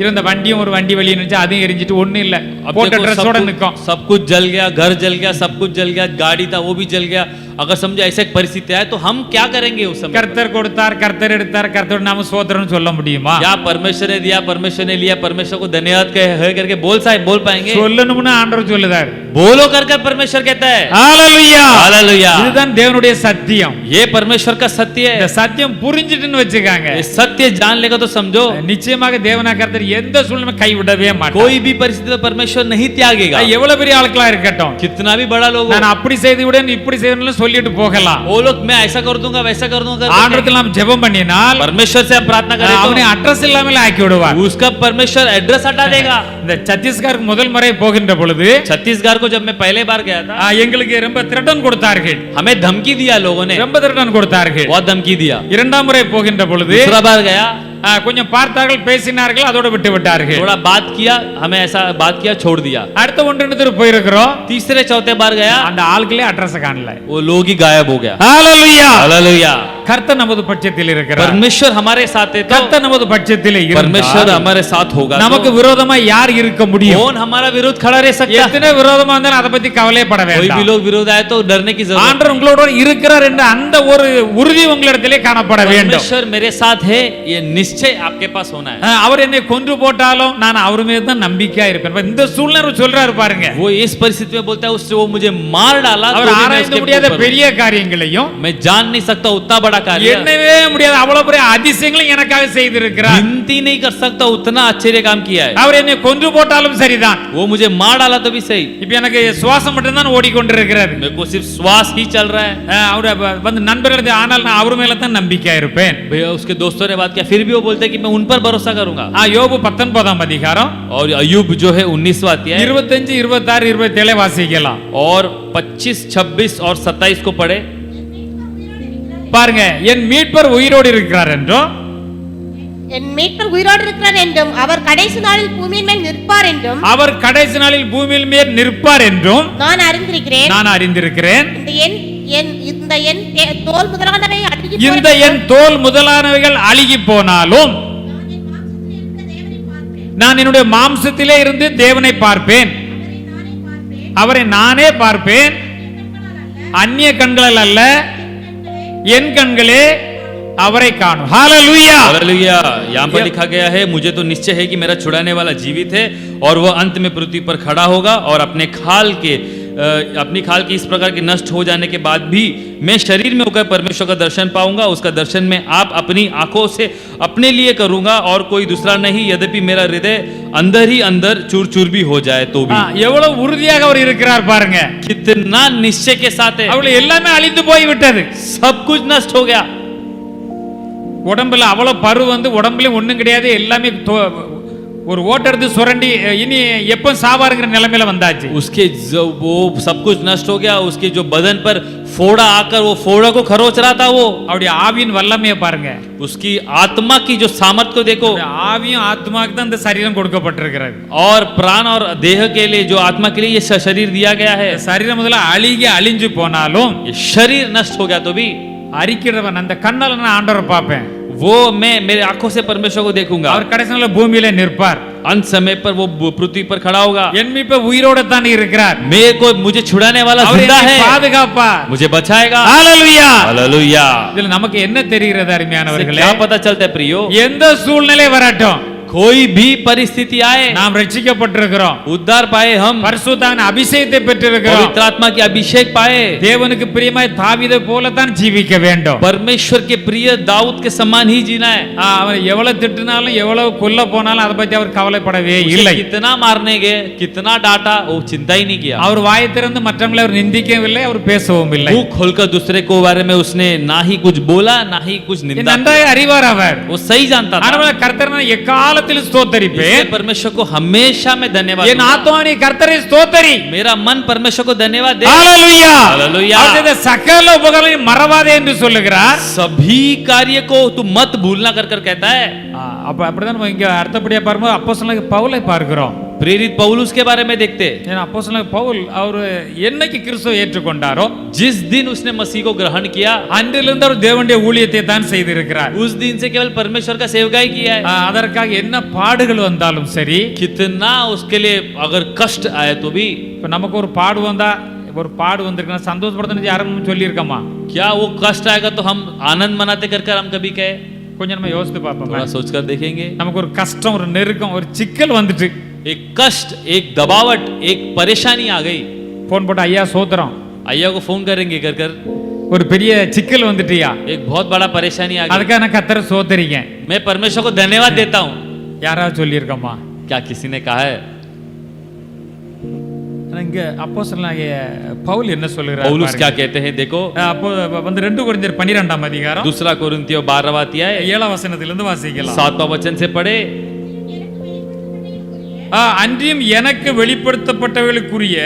இருந்த வண்டியும் ஒரு வண்டி வெளியே நினைச்சா அதையும் எரிஞ்சிட்டு ஒண்ணும் இல்ல, अब போட்ட देखो, ட்ரெஸ்ஸோட நிக்கும். सब कुछ जल गया, घर जल गया, सब कुछ जल गया, गाड़ी था वो भी जल गया। अगर समझो ऐसे परिस्थिति आए तो हम क्या करेंगे उस समय? கர்த்தர் கொடுத்தார், கர்த்தர் எடுத்தார், கர்த்தர் நாம சோதரன்னு சொல்ல முடியுமா? या परमेश्वर ने दिया, परमेश्वर ने लिया, परमेश्वर को धन्यवाद कहे करके बोल पाएंगे? சொல்லணும்னு ஆண்டவர் சொல்லுதார். बोलो कर परमेश्वर कहता है। ஹalleluya. हालेलुया। இதுதான் தேவனுடைய சத்தியம். ये परमेश्वर का सत्य இந்த है। சத்தியம் புரிஞ்சிட்டுன்னு வச்சுக்காங்க, ये सत्य जान लेगा तो समझो நிச்சயமாக தேவனா கர்த்தர் எந்த சூழ்நிலை கைவிடவே மாட்டார். कोई भी परिस्थिति में परमेश्वर नहीं त्यागेगा। எவ்வளவு பெரிய ஆட்களா இருக்கட்டும், कितना भी बड़ा लोग हो, நான் அப்படி செய்து விடேன் இப்படி செய்யணும்னு சொல்லிட்டு போகலாம். वो लोग मैं ऐसा कर दूंगा वैसा कर दूंगा ஆண்டவரத்தில் நாம் ஜெபம் பண்ணினால் परमेश्वर से हम प्रार्थना करें அவனை அட்ரஸ் இல்லாமல் ஆக்கி விடுவார். तो उसका परमेश्वर एड्रेस हटा देगा। இந்த சத்தீஸ்கர் முதல் முறை போகின்ற பொழுது छत्तीसगढ़ को जब मैं पहले बार गया था, எங்களுக்கு ரொம்ப திரட்டன் கொடுத்தார்கள், हमें धमकी दिया लोगों ने, ரொம்ப திரட்டன் கொடுத்தார்கள். बहुत धमकी दिया। இரண்டாம் முறை போகின்ற பொழுது दूसरा बार गया, கொஞ்சம் பார்த்தார்கள், பேசினார்கள், அதோட விட்டு விட்டார்கள். थोड़ा बात किया, हमें ऐसा बात किया, छोड़ दिया। அடுத்த ஒன்று போயிருக்கிறோம், तीसरे चौथे बार गया, அந்த ஆட்களே அட்ரஸ் காணல. वो लोग ही गायब हो गया। ஹalleluya. हालेलुया। கர்த்தர் நமது பட்சத்தில் இருக்கிறார். परमेश्वर हमारे साथ है तो கர்த்தர் நமது பட்சத்தில் परमेश्वर இருந்தால் हमारे साथ होगा நமக்கு तो விரோதமா யார் இருக்க முடியும்? कौन हमारा विरोध खड़ा रह सकता है? எத்தனை விரோதமா இருந்தாலும் அதை பத்தி கவலைப்பட कोई भी வேண்டாம். लोग विरोध आए तो डरने की जरूरत ஆண்டவர் உங்களோட இருக்கிறார் என்ற அந்த ஒரு உறுதி உங்களிடத்திலே காணப்பட வேண்டும். परमेश्वर मेरे साथ है ये निश्चय आपके पास होना है। அவர் என்னை கொன்று போட்டாலும் நான் அவர் மீது தான் நம்பிக்கையா இருப்பேன். இந்த சூழ்நிலை சொல்றாரு பாருங்க. वो इस परिस्थिति में बोलता है उससे वो मुझे मार डाला तो அவர் भी मैं ஆராய்ந்து उसके முடியாத ऊपर हूं। பெரிய காரியங்களையும் मैं जान नहीं सकता उतना बड़ा कार्य, என்னவே முடியாத அவ்வளவு பெரிய அதிசயங்களையும் எனக்காக செய்திருக்கிறார். गिनती नहीं कर सकता उतना आश्चर्य काम किया है। அவர் என்னை கொன்று போட்டாலும் சரிதான், वो मुझे मार डाला तो भी सही, இப்ப எனக்கு சுவாசம் மட்டும் தான் ஓடிக்கொண்டிருக்கிறது. मेरे को सिर्फ श्वास ही चल रहा है। அவர் வந்து நண்பர்கள் ஆனால் நான் அவர் மேல தான் நம்பிக்கையா இருப்பேன். भैया उसके दोस्तों ने बात किया, फिर भी वो बोलते हैं कि मैं उन पर भरोसा करूंगा। யோபு 19ஆம் அதிகாரம் और अय्यूब जो है 19वां अध्याय 25, 26, 27 வாசிக்கலாம். और 25, 26 और 27 को पढ़े। பாருங்க, என் மீட்பர் உயிரோடு இருக்கிறார் என்றும் என் மீட்பர் உயிரோடு இருக்கிறார் என்றும் அவர் கடைசி நாளில் பூமியின் மேல் நிற்பார் என்றும் அவர் கடைசி நாளில் பூமியில் மேல் நிற்பார் என்றும் நான் அறிந்திருக்கிறேன். நான் அறிந்திருக்கிறேன். இந்த என் தோல் முதலானவை அழுகி இந்த என் தோல் முதலானவைகள் அழுகி போனாலும் நான் என்னுடைய மாம்சத்திலே இருந்து தேவனை பார்ப்பேன், அவரை நானே பார்ப்பேன், அந்நிய கண்களால் அல்ல, என் கண்களே அவரை காணும். ஹalleluya. हालेलुया। यहाँ पर लिखा गया है, मुझे तो निश्चय है कि मेरा छुड़ाने वाला जीवित है और वह अंत में पृथ्वी पर खड़ा होगा और अपनी खाल के इस प्रकार के नष्ट हो जाने के बाद भी मैं शरीर में होकर परमेश्वर का दर्शन पाऊंगा। उसका दर्शन में आप अपनी आंखों से अपने लिए करूंगा और कोई दूसरा नहीं, यद्यपि मेरा हृदय अंदर ही अंदर चूर चूर भी हो जाए तो भी। எவ்வளவு உறுதியாக அவர் இருக்கிறார் பாருங்க. कितना निश्चय के साथ है। அவள எல்லாமே அழிந்து போய் விட்டது, सब कुछ नष्ट हो गया। உடம்புல அவ்வளவு பரு வந்து உடம்புல ஒண்ணும் கிடையாது, எல்லாமே ஒரு ஓட்டெடுத்து சுரண்டி இனி எப்ப சாவாருங்கிற நிலைமையில வந்தாச்சு. उसके वो सब कुछ नष्ट हो गया। उसके जो बदन पर फोड़ा आकर वो फोड़ा को खरोच रहा था, वो அவருடைய ஆவியின் வல்லமையை பாருங்க. उसकी आत्मा की जो सामर्थ को देखो। ஆவியும் ஆத்மாக்கு தான் இந்த சரீரம் கொடுக்கப்பட்டிருக்கிறது. और प्राण और देह के लिए, जो आत्मा के लिए ये शरीर दिया गया है, சரீரம் முதல்ல அழிஞ்சு போனாலும் ये शरीर नष्ट हो गया तो भी அறிக்கிறவன் அந்த கண்ணால நான் ஆண்டவரை பார்ப்பேன். वो मैं मेरे आंखों से परमेश्वर को देखूंगा அவர் கடைசி நாள்ல பூமியிலே நிற்பார். अंत समय पर वो पृथ्वी पर खड़ा होगा என் மீட்பர் உயிரோட தான் இருக்கிறார். मेरे को मुझे छुड़ाने वाला அவர் जिंदा என்னை है பாதுகாப்பார். मुझे बचाएगा ஹalleluya. हालेलुया இதுல நமக்கு என்ன தெரிகிறது इससे அருமையானவர்களே? क्या पता चलता है प्रियो எந்த சூழ்நிலை வரட்டும், कोई भी परिस्थिति आए நாம் ரட்சிக்கப்பட்டிருக்கிறோம். उद्धार पाए हम பரிசுத்தாவின் அபிஷேகத்தை பெற்றிருக்கிறோம். पवित्र आत्मा की अभिषेक पाए தேவனுக்கு பிரியமாய் தாவீதை போல தான் ஜீவிக்க வேண்டும். परमेश्वर के प्रिय दाऊद के समान ही जीना है அவர் எவ்வளவு திட்டினாலும் எவ்வளவு கொல்ல போனாலும் அதை பத்தி அவர் கவலைப்படவே उसे இல்லை. कितना मारने गए कितना डांटा वो चिंता ही नहीं किया அவர் வாயை திறந்து மற்றவங்களை அவர் நிந்திக்கவில்லை, அவர் பேசவும் இல்லை. मुंह खोलकर दूसरे को बारे में उसने ना ही कुछ बोला ना ही कुछ இது निंदा நன்றாய் அறிவார் அவர். वो सही जानता था ஆனால் கர்த்தரை நான் எக்காலத்தில் ஸ்தோத்தரிப்பேன். इसलिए परमेश्वर को हमेशा मैं धन्यवाद என் दूंगा। ஆத்துமானே கர்த்தரை ஸ்தோத்தரி. मेरा मन परमेश्वर को धन्यवाद दे ஹalleluya. हालेलुया அவர் செய்த சகல உபகாரங்களையும் மறவாதே என்று சொல்லுகிறார். सभी कार्य को तू मत भूलना कर कर कहता है அப்ப அப்படிதான் நம்ம இங்க அர்த்தப்படியா பாரும்போது அப்போஸ்தலனாகிய பவுலை பார்க்கிறோம். प्रेरित पौलुस के बारे में देखते ஏன்னா அப்போஸ்தலனாகிய பவுல் அவர் என்னைக்கு கிறிஸ்துவை ஏற்றுக்கொண்டாரோ जिस दिन उसने मसीह को ग्रहण किया அன்றிலிருந்து அவர் தேவனுடைய ஊழியத்தை தான் செய்திருக்கிறார். उस दिन से केवल परमेश्वर का सेवकाई किया है அதற்காக என்ன பாடுகள் வந்தாலும் சரி, कितना उसके लिए अगर कष्ट आए तो भी இப்ப நமக்கு ஒரு பாடு வந்தா, ஒரு பாடு வந்திருக்குன்னா சந்தோஷப்படுத்தணும் யாரும் சொல்லியிருக்கோமா? क्या वो कष्ट आएगा तो हम आनंद मनाते कर कर हम कभी कहे கொஞ்சம் நம்ம யோசித்து பார்ப்போம். थोड़ा सोच कर देखेंगे நமக்கு ஒரு கஷ்டம், ஒரு நெருக்கம், ஒரு சிக்கல் வந்துட்டு एक कष्ट एक दबावट एक परेशानी आ गई போன் போட்டு ஐயா சோத்திரம், अय्या को फोन करेंगे कर कर ஒரு பெரிய சிக்கல் வந்துட்டியா, एक बहुत बड़ा परेशानी आ गई அதுக்காக நான் கர்த்தரை சோத்தரிங்க मैं परमेश्वर को धन्यवाद देता हूँ யாராவது சொல்லியிருக்கோமா? क्या किसी ने कहा है இங்க அப்போஸ்தலனாகிய பவுல் என்ன சொல்லுகிறார் पौलुस क्या பாருங்க. कहते हैं देखो அப்போ வந்து 2 கொரிந்தியர் 12ஆம் அதிகாரம் दूसरा कोरिन्थियों 12वां अध्याय 7ஆம் வசனத்திலிருந்து வாசிக்கலாம். 7वां वचन से पढ़े அன்றியும் எனக்கு வெளிப்படுத்தப்பட்டவர்களுக்குரிய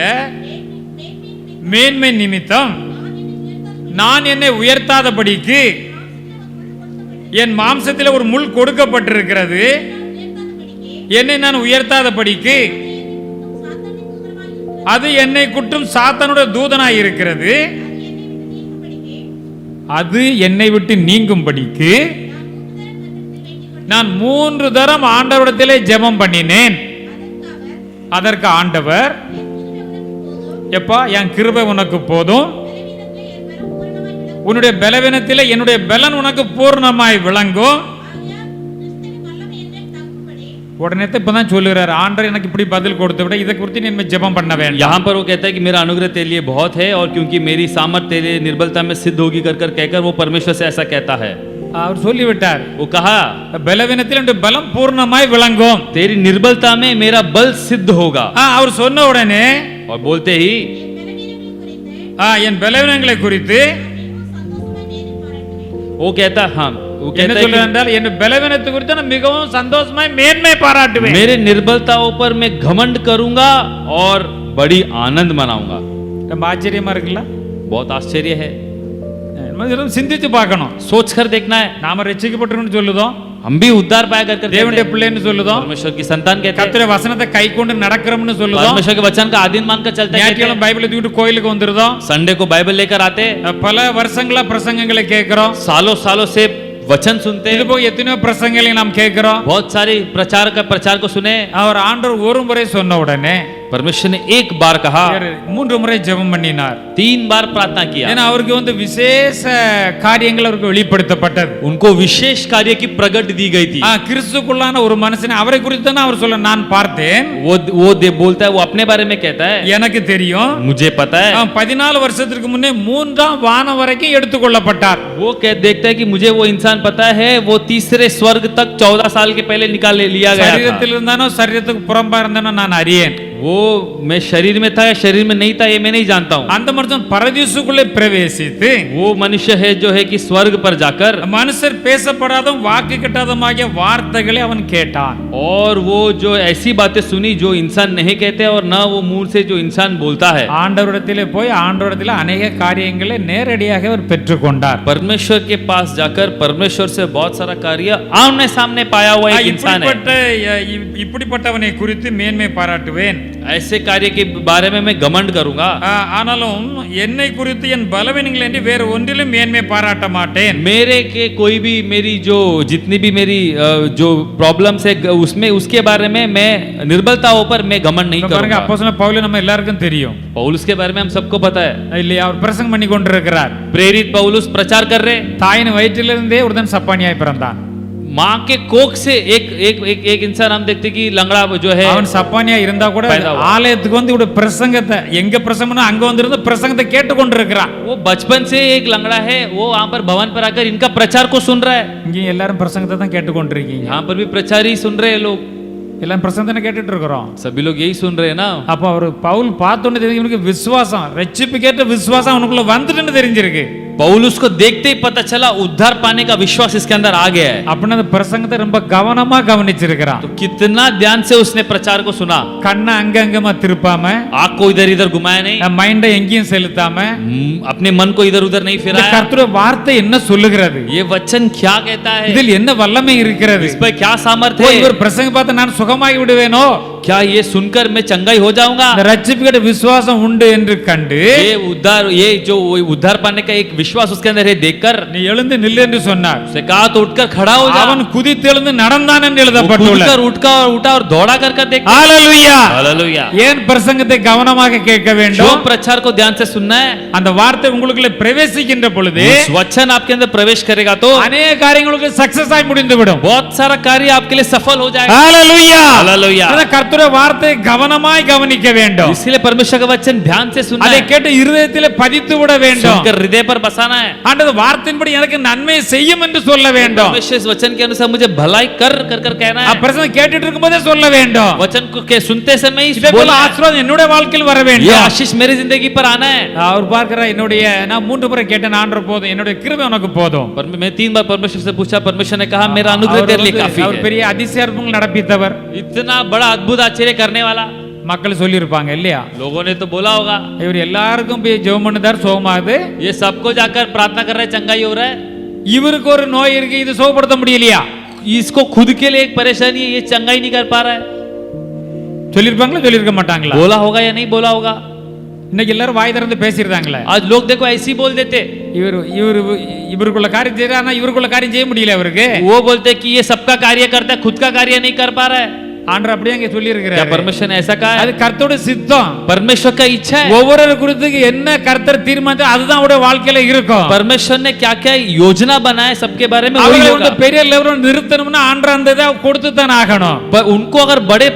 மேன்மை நிமித்தம் நான் என்னை உயர்த்தாதபடிக்கு என் மாம்சத்தில் ஒரு முள் கொடுக்கப்பட்டிருக்கிறது, என்னை நான் உயர்த்தாதபடிக்கு அது என்னை குட்டும் சாத்தானுடைய தூதனாய் இருக்கிறது, அது என்னை விட்டு நீங்கும்படிக்கு நான் 3 தரம் ஆண்டவரிடத்திலே ஜெபம் பண்ணினேன். அதற்கு ஆண்டவர், எப்பா என் கிருபை உனக்கு போதும், உன்னுடைய பலவீனத்திலே என்னுடைய பலன் உனக்கு பூர்ணமாய் விளங்கும். உடனே இப்பதான் சொல்லுறாரு, ஆண்டவர் எனக்கு இப்படி பதில் கொடுத்து விட இதை குறித்து நீ ஜெபம் பண்ண வேண்டாம். यहाँ पर वो कहता है कि मेरा अनुग्रह तेरे लिए बहुत है और क्योंकि मेरी सामर्थ तेरे निर्बलता में सिद्ध होगी कर कर कहकर वो परमेश्वर से ऐसा कहता है அவர் சொல்லிவிட்டார், वो कहा பலவீனத்தில் என்னுடைய பலம் பூர்ணமாய் விளங்கும். तेरी निर्बलता में मेरा बल सिद्ध होगा அவர் சொன்ன உடனே और बोलते ही என் பலவீனங்களை குறித்து वो कहता हाँ वो என்ன कहता है சொல்றார் என்றால் என் பலவீனத்தை குறித்து நான் மிகவும் சந்தோஷமாய் மேன்மை कि பாராட்டுவேன். मेरे निर्बलताओं पर मैं घमंड करूंगा और बड़ी आनंद मनाऊंगा ரொம்ப ஆச்சரியமா இருக்குல்ல? बहुत आश्चर्य है நம்ம இதெல்லாம் சிந்தித்து பார்க்கணும். सोच कर देखना है நாம ரட்சிக்கப்பட்டிருக்கோம்னு சொல்லுதோம், हम भी उद्धार पाया कर कर தேவனுடைய कहते हैं, பிள்ளைன்னு சொல்லுதோம், परमेश्वर की संतान कहते हैं கர்த்தருடைய வசனத்தை கை கொண்டு நடக்கிறோம்னு சொல்லுதோம், परमेश्वर के वचन का आधीन मानकर चलते हैं कहते ஞாயிற்றுக்கிழமை हैं। பைபிளை தூக்கிட்டு கோயிலுக்கு வந்துருதோம், संडे को बाइबल लेकर आते பல வருஷங்களா பிரசங்கங்களை கேட்கிறோம், सालों सालों से वचन सुनते இது போக எத்தனையோ பிரசங்கங்களை நாம் கேட்கிறோம். बहुत सारे प्रचार को सुने அவர் ஆண்டவர் ஒரு முறை சொன்ன உடனே परमेश्वर ने एक बार कहा 3 முறை ஜெபம் பண்ணினார். 3 बार प्रार्थना किया ஏன்னா அவருக்கு வந்து விசேஷ காரியங்கள் அவருக்கு வெளிப்படுத்தப்பட்டது. उनको विशेष कार्य की प्रगट दी गई थी கிறிஸ்துக்குள்ளான ஒரு மனுஷனை அவரை குறித்து தான் அவர் சொல்ல, நான் பார்த்தேன், बोलता है वो अपने बारे में कहता है எனக்கு தெரியும், मुझे पता है 14 வருஷத்துக்கு முன்னே 3ஆம் வானம் வரைக்கும் எடுத்துக்கொள்ளப்பட்டார். वो देखता है कि मुझे वो इंसान पता है वो तीसरे स्वर्ग तक 14 साल के पहले लिया गया था சரீரத்தில் இருந்தானோ சரீரத்துக்கு புறம்பா இருந்தானோ நான் அறியேன். वो मैं शरीर में था या शरीर में नहीं था ये मैं नहीं जानता हूँ அந்த மனுஷன் பரதீசுக்குள்ளே பிரவேசித்து वो मनुष्य है जो है कि स्वर्ग पर जाकर மனுஷர் பேசப்படாதும் வாக்கு கிட்டாதமாகிய வார்த்தைகளை அவன் கேட்டான். और वो जो ऐसी बातें सुनी जो इंसान नहीं कहते और ना वो मुंह से जो इंसान बोलता है ஆண்டவரிடத்திலே போய் ஆண்டவரிடத்திலே अनेक காரியங்களை நேரடியாக அவர் பெற்றுக்கொண்டார். परमेश्वर के पास जाकर परमेश्वर से बहुत सारा कार्य आमने सामने पाया हुआ एक इंसान है இப்படிப்பட்டவனை குறித்து மேன்மை பாராட்டுவேன். ऐसे कार्य के बारे में मैं घमंड करूंगा ஆனாலும் என்னை குறித்து என் பலவீனங்கள் என்று வேறு ஒன்றிலும் மேன்மை பாராட்ட மாட்டேன். मेरे के कोई भी मेरी जो जितनी भी मेरी जो प्रॉब्लम्स है उसमें उसके बारे में मैं निर्बलताओं पर मैं घमंड नहीं பாருங்க, करूंगा। அப்போஸ்தலன் பவுல் நம்ம எல்லாருக்கும் தெரியும் पौलुस के बारे में हम सबको पता है। இல்லையா? அவர் பிரசங்கம் பண்ணி கொண்டிருக்கிறார். प्रेरित पौलुस प्रचार कर रहे, தாயின் வயிற்றிலிருந்தே ஒருத்தன் சப்பானியாய் பிறந்தான். माँ के कोख से एक एक एक एक इंसान हम देखते कि लंगड़ा जो है அவன் சப்பானியா இருந்தா கூட पैदा हुआ। ஆலயத்துக்கு வந்து இவருடைய பிரசங்கத்தை எங்க பிரசங்கம்னா அங்க வந்திருந்து பிரசங்கத்தை கேட்டு கொண்டிருக்கிறான். वो बचपन से एक लंगड़ा है, वो वहां पर भवन पर आकर इनका प्रचार को सुन रहा है। இங்க எல்லாரும் பிரசங்கத்தை தான் கேட்டு கொண்டிருக்கீங்க. यहाँ पर भी प्रचार ही सुन रहे हैं लोग, எல்லாம் பிரசங்கத்தை கேட்டுட்டு இருக்கிறோம். सभी लोग यही सुन रहे हैं ना। அப்ப அவர் பவுல் பார்த்தோன்னு தெரிஞ்சு இவனுக்கு விசுவாசம், ரட்சிப்பு கேட்ட விசுவாசம் அவனுக்குள்ள வந்துட்டுன்னு தெரிஞ்சிருக்கு. पौलुस को देखते ही पता चला उद्धार पाने का विश्वास इसके अंदर आ गया है। அப்படின்னு அந்த பிரசங்கத்தை ரொம்ப கவனமா கவனிச்சிருக்கிறான். तो कितना ध्यान से उसने प्रचार को सुना, கண்ணை அங்கங்கமா திருப்பாம, आंख को इधर इधर घुमाया नहीं, மைண்டை எங்கேயும் செலுத்தாம, अपने मन को इधर उधर नहीं இந்த फिराया। கர்த்தருடைய வார்த்தை என்ன சொல்லுகிறது, ये वचन क्या कहता है, இதில் என்ன வல்லமை இருக்கிறது, इस पर क्या ஓ, सामर्थ्य है, இவர் பிரசங்க பார்த்து நான் சுகமாகி விடுவேனோ, क्या ये सुनकर मैं चंगाई हो जाऊंगा। இந்த ரட்சிப்பு கேட்ட விசுவாசம் உண்டு என்று கண்டு ये जो उद्धार पाने का एक विश्वास उसके अंदर है देखकर நீ எழுந்து நில்லு என்று சொன்னார். उसे कहा तो उठकर खड़ा हो जा। அவன் குதித்து எழுந்து நடந்தான் என்று वो எழுதப்பட்டுள்ளது. कूदकर उठा और दौड़ा कर देख। ஹalleluya. हालेलुया। ஏன் பிரசங்கத்தை கவனமாக கேட்க जो வேண்டும்? प्रचार को ध्यान से सुनना है, அந்த வார்த்தை உங்களுக்குள்ள பிரவேசிக்கின்ற பொழுது उस वचन आपके अंदर प्रवेश करेगा तो अनेक காரியங்களுக்கு சக்சஸ் ஆகி முடிந்து விடும். बहुत सारा कार्य आपके लिए सफल हो जाएगा। ஹalleluya. हालेलुया। இந்த கர்த்தருடைய வார்த்தை கவனமாய் கவனிக்க வேண்டும். इसलिए परमेश्वर का वचन ध्यान से सुनना அதை है, கேட்டு இருதயத்திலே பதித்து விட வேண்டும். सुनकर हृदय पर बसाना है। ஆண்டவர் வார்த்தையின்படி எனக்கு நன்மை செய்யும் என்று சொல்ல வேண்டும். परमेश्वर इस वचन के अनुसार मुझे भलाई कर कहना है। பிரசங்கம் கேட்டுட்டு இருக்கும்போதே சொல்ல வேண்டும். वचन को सुनते समय ही இதே போல बोलना है। ஆசீர்வாதம் என்னுடைய வாழ்க்கையில் வர ये வேண்டும். आशीष मेरी जिंदगी पर आना है। அவர் பார்க்கிற என்னுடைய நான் 3 முறை கேட்டேன், ஆண்டவர் போதும், என்னுடைய கிருபை உனக்கு போதும். मैं 3 बार परमेश्वर से पूछा, परमेश्वर ने कहा मेरा अनुग्रह तेरे लिए काफी அவர் है। பெரிய அதிசயங்கள் நடப்பித்தவர். इतना बड़ा अद्भुत आश्चर्य करने वाला மக்கள் சொல்லி இருப்பாங்க இல்லையா? लोगों ने तो बोला होगा। இவர் எல்லாருக்கும் போய் ஜெபம் பண்ணுதார், சுகமாகுது. ये सबको जाकर प्रार्थना कर रहा है, चंगाई हो रहा है। இவருக்கு ஒரு நோய் இருக்கு, இது சுகப்படுத்த முடியலையா? इसको खुद के लिए एक परेशानी है, ये चंगाई नहीं कर पा रहा है। சொல்லிருப்பாங்களா சொல்லிருக்க மாட்டாங்களா? बोला होगा या नहीं बोला होगा? இன்னைக்கு எல்லாரும் வாய் திறந்து பேசிடுறாங்களே. आज लोग देखो ऐसे ही बोल देते, இவருக்குள்ள காரியம் செய்யறாரு, ஆனா இவருக்குள்ள காரியம் செய்ய முடியல அவருக்கு. वो बोलते कि ये सबका कार्य करता है, खुद का कार्य नहीं कर पा रहा है। ஆண்டவர் அப்படியே அங்க சொல்லி क्या இருக்கிறார். परमेश्वर ने ऐसा कहा அது है? கர்த்தருடைய சித்தம். परमेश्वर का इच्छा है। ஒவ்வொரு குறித்துக்கு என்ன கர்த்தர் தீர்மானிச்சோ அதுதான் அவருடைய வாழ்க்கையில இருக்கும். परमेश्वर ने क्या क्या योजना बनाया सबके बारे में वही அவங்களை होगा। வந்து பெரிய லெவலில் நிறுத்தணும்னா ஆண்டவர் அந்த இதை கொடுத்து தான் ஆகணும். पर उनको अगर बड़े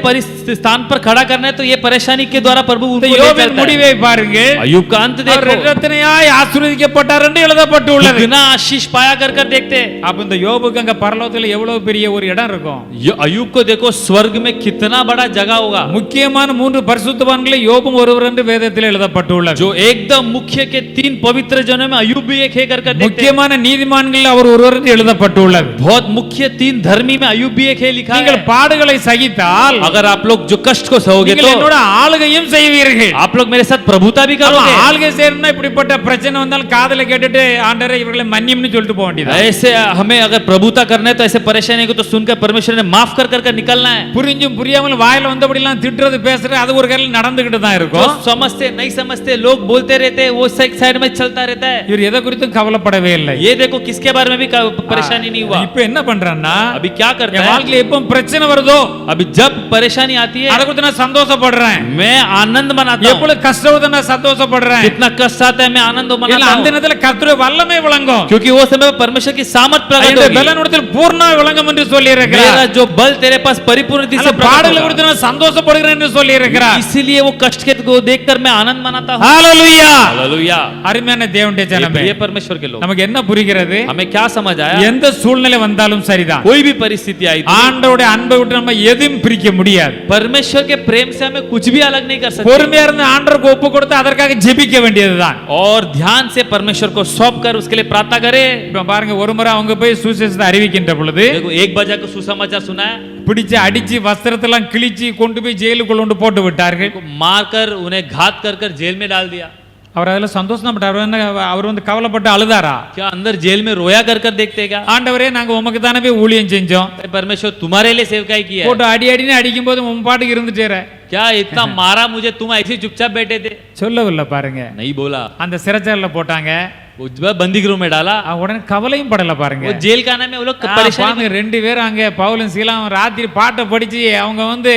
स्थान पर खड़ा करना है तो ये परेशानी के द्वारा प्रभु उनको ले யோபின் चलता है। முடிவை பாருங்க. अय्यूब का अंत அவர் देखो, ரத்தினையாய் ஆசீர்வதிக்கப்பட்டார் என்று எழுதப்பட்டுள்ளது. बिना आशीष पाया कर देखते। அப்ப இந்த யோபுக்கு அங்க பரலோகத்துல எவ்வளவு பெரிய ஒரு இடம் இருக்கும். अय्यूब को देखो स्वर्ग में कितना बड़ा जगह होगा। முக்கியமான 3 பரிசுத்தவான்களை யோபும் ஒருவர் என்று வேதத்தில் எழுதப்பட்டுள்ளது. जो एकदम मुख्य के 3 पवित्र जनों में अय्यूब भी एक है कर देखते। முக்கியமான நீதிமான்கள் அவர் ஒருவர் என்று எழுதப்பட்டுள்ளது. बहुत मुख्य 3 धर्मी में अय्यूब भी एक है लिखा है। நீங்கள் பாடுகளை சகித்தால் अगर आप लोग जो कष्ट को सहोगे நீங்கள் तो என்னோட ஆளுகையும் செய்வீர்கள். आप लोग मेरे साथ प्रभुता भी करोगे। ஆளுகை செய்யணும்னா இப்படிப்பட்ட பிரச்சனை வந்தால் காதுல கேட்டுட்டு ஆண்டவரே இவர்களை மன்னியும்னு சொல்லிட்டு போக வேண்டியது. ऐसे हमें अगर प्रभुता करना है तो ऐसे परेशानी को तो सुनकर परमेश्वर ने माफ कर निकलना है। புரிஞ்சும் புரியாமல் வாயில வந்தபடிலாம் திட்டுறது பேசுறது அது ஒரு கையில நடந்துகிட்டு தான் जो இருக்கும். समझते नहीं समझते लोग बोलते रहते हैं, वो साइड में चलता रहता है। இவர் எதை குறித்தும் கவலைப்படவே இல்லை. ये देखो किसके बारे में भी परेशानी नहीं हुआ। இப்ப என்ன பண்றான்னா अभी क्या करता என் है, வாழ்க்கையில எப்போ பிரச்சனை வருதோ अभी जब परेशानी आती है அதை குறித்து நான் சந்தோஷப்படுறேன். मैं आनंद मनाता हूँ। எப்பொழுது கஷ்டம் வருதோ நான் சந்தோஷப்படுறேன். कितना कष्ट आता है मैं आनंद இல்ல मनाता அந்த हूँ, நேரத்துல கர்த்தருடைய வல்லமை விளங்கும். क्योंकि वो समय में परमेश्वर की सामर्थ प्रकट இந்த होगी। பலனுடத்தில் பூர்ண விளங்கும் என்று சொல்லி இருக்கிறார். मेरा जो बल तेरे पास परिपूर्णता से அந்த பாடலை प्रकट குறித்து நான் சந்தோஷப்படுகிறேன் என்று சொல்லி இருக்கிறார். इसीलिए वो कष्ट के को देखकर मैं आनंद मनाता हूँ। ஹalleluya. हालेलुया। அருமையான தேவனுடைய ஜனமே, ये परमेश्वर के लोग, நமக்கு என்ன புரிகிறது? हमें क्या समझ आया, எந்த சூழ்நிலை வந்தாலும் சரிதான், कोई भी परिस्थिति आई तो ஆண்டவருடைய அன்பை விட்டு நம்ம எதையும் பிரிக்க முடியாது. परमेश्वर के प्रेम से हमें कुछ भी अलग नहीं कर सकते। பொறுமையா இருந்து ஆண்டவருக்கு ஒப்பு கொடுத்து அதற்காக ஜெபிக்க வேண்டியதுதான். और ध्यान से परमेश्वर को सौंप कर उसके लिए प्रार्थना करे। இப்ப பாருங்க, ஒரு முறை அவங்க போய் சுவிசேஷத்தை அறிவிக்கின்ற பொழுது देखो एक बजा को सुसमाचार सुना है, பிடிச்சு அடிச்சு வஸ்திரத்தெல்லாம் கிழிச்சு கொண்டு போய் ஜெயிலுக்குள்ள கொண்டு போட்டு விட்டார்கள். मारकर उन्हें घात कर जेल में डाल दिया। அவர் அதில் சந்தோஷம் தான் பட்டார். அவர் வந்து கவலைப்பட்டு அழுதாரா? क्या अंदर जेल में रोया कर कर देखते क्या? ஆண்டவரே நாங்க உமக்கு தானே போய் ஊழியம் செஞ்சோம், परमेश्वर तुम्हारे लिए सेवकाई किया है। போட்டு அடி அடின்னு அடிக்கும் போது உன் பாட்டுக்கு இருந்துட்டேற. क्या इतना मारा मुझे, तुम ऐसे चुपचाप बैठे थे? சொல்லவில்லை பாருங்க. नहीं बोला। அந்த சிறைச்சாலையில போட்டாங்க, वो बंदी गृह में डाला, உடனே கவலையும் படல பாருங்க. वो जेल खाना में वो लोग परेशान। ரெண்டு பேரும் அங்க பவுலும் சீலாவும் ராத்திரி பாட்டை படிச்சு அவங்க வந்து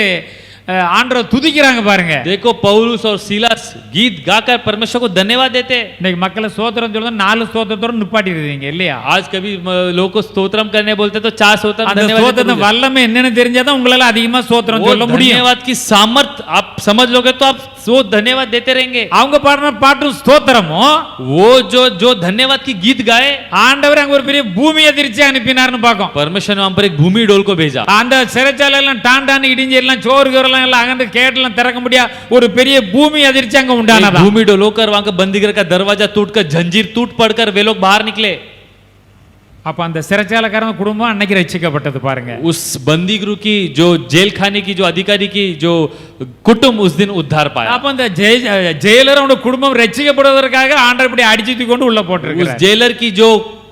ஆண்டவரை துதிக்கிறாங்க பாருங்க. देखो पौलुस और सीलास गीत गाकर परमेश्वर को धन्यवाद देते। இன்னைக்கு மக்களை ஸ்தோத்திரம் சொல்றது 4 ஸ்தோத்திரத்தோட நிப்பாட்டி இருக்கீங்க இல்லையா? आज कभी लोग को स्तोत्रम करने बोलते तो 4 स्तोत्रम அந்த ஸ்தோத்திரம் வல்லமை என்னன்னு தெரிஞ்சாதான் உங்களால அதிகமா ஸ்தோத்திரம் சொல்ல முடியும். धन्यवाद की सामर्थ आप समझ लोगे तो आप वो धन्यवाद देते रहेंगे। அவங்க பாடுற பாட்டும் ஸ்தோத்திரமும் वो जो धन्यवाद की गीत गाए, ஆண்டவர் அங்க ஒரு பெரிய பூமி எதிர்ச்சி அனுப்பினார்னு பாக்கும். परमेश्वर ने वहां पर एक भूमि डोल को भेजा। அந்த சிறைச்சாலை எல்லாம் டாண்டான்னு இடிஞ்சு எல்லாம் சோறு கீரெல்லாம் எல்லாம் அகந்து கேட்டெல்லாம் திறக்க முடியாது, ஒரு பெரிய பூமி அதிர்ச்சி அங்க உண்டானதா. भूमि डोल होकर वहां का बंदीगृह का दरवाजा टूटकर जंजीर टूट पड़कर वे लोग बाहर निकले। அப்ப அந்த சிறைச்சாலைக்காரங்க குடும்பம் அன்னைக்கு ரட்சிக்கப்பட்டது பாருங்க. उस बंदी गृह की जो जेल खाने की जो अधिकारी की जो कुटुंब उस दिन उद्धार पाया। அப்ப அந்த ஜெயிலர் அவனோட குடும்பம் ரட்சிக்கப்படுவதற்காக ஆண்டவர் இப்படி அடிச்சு கொண்டு உள்ள போட்டுருக்காரு. उस जेलर की जो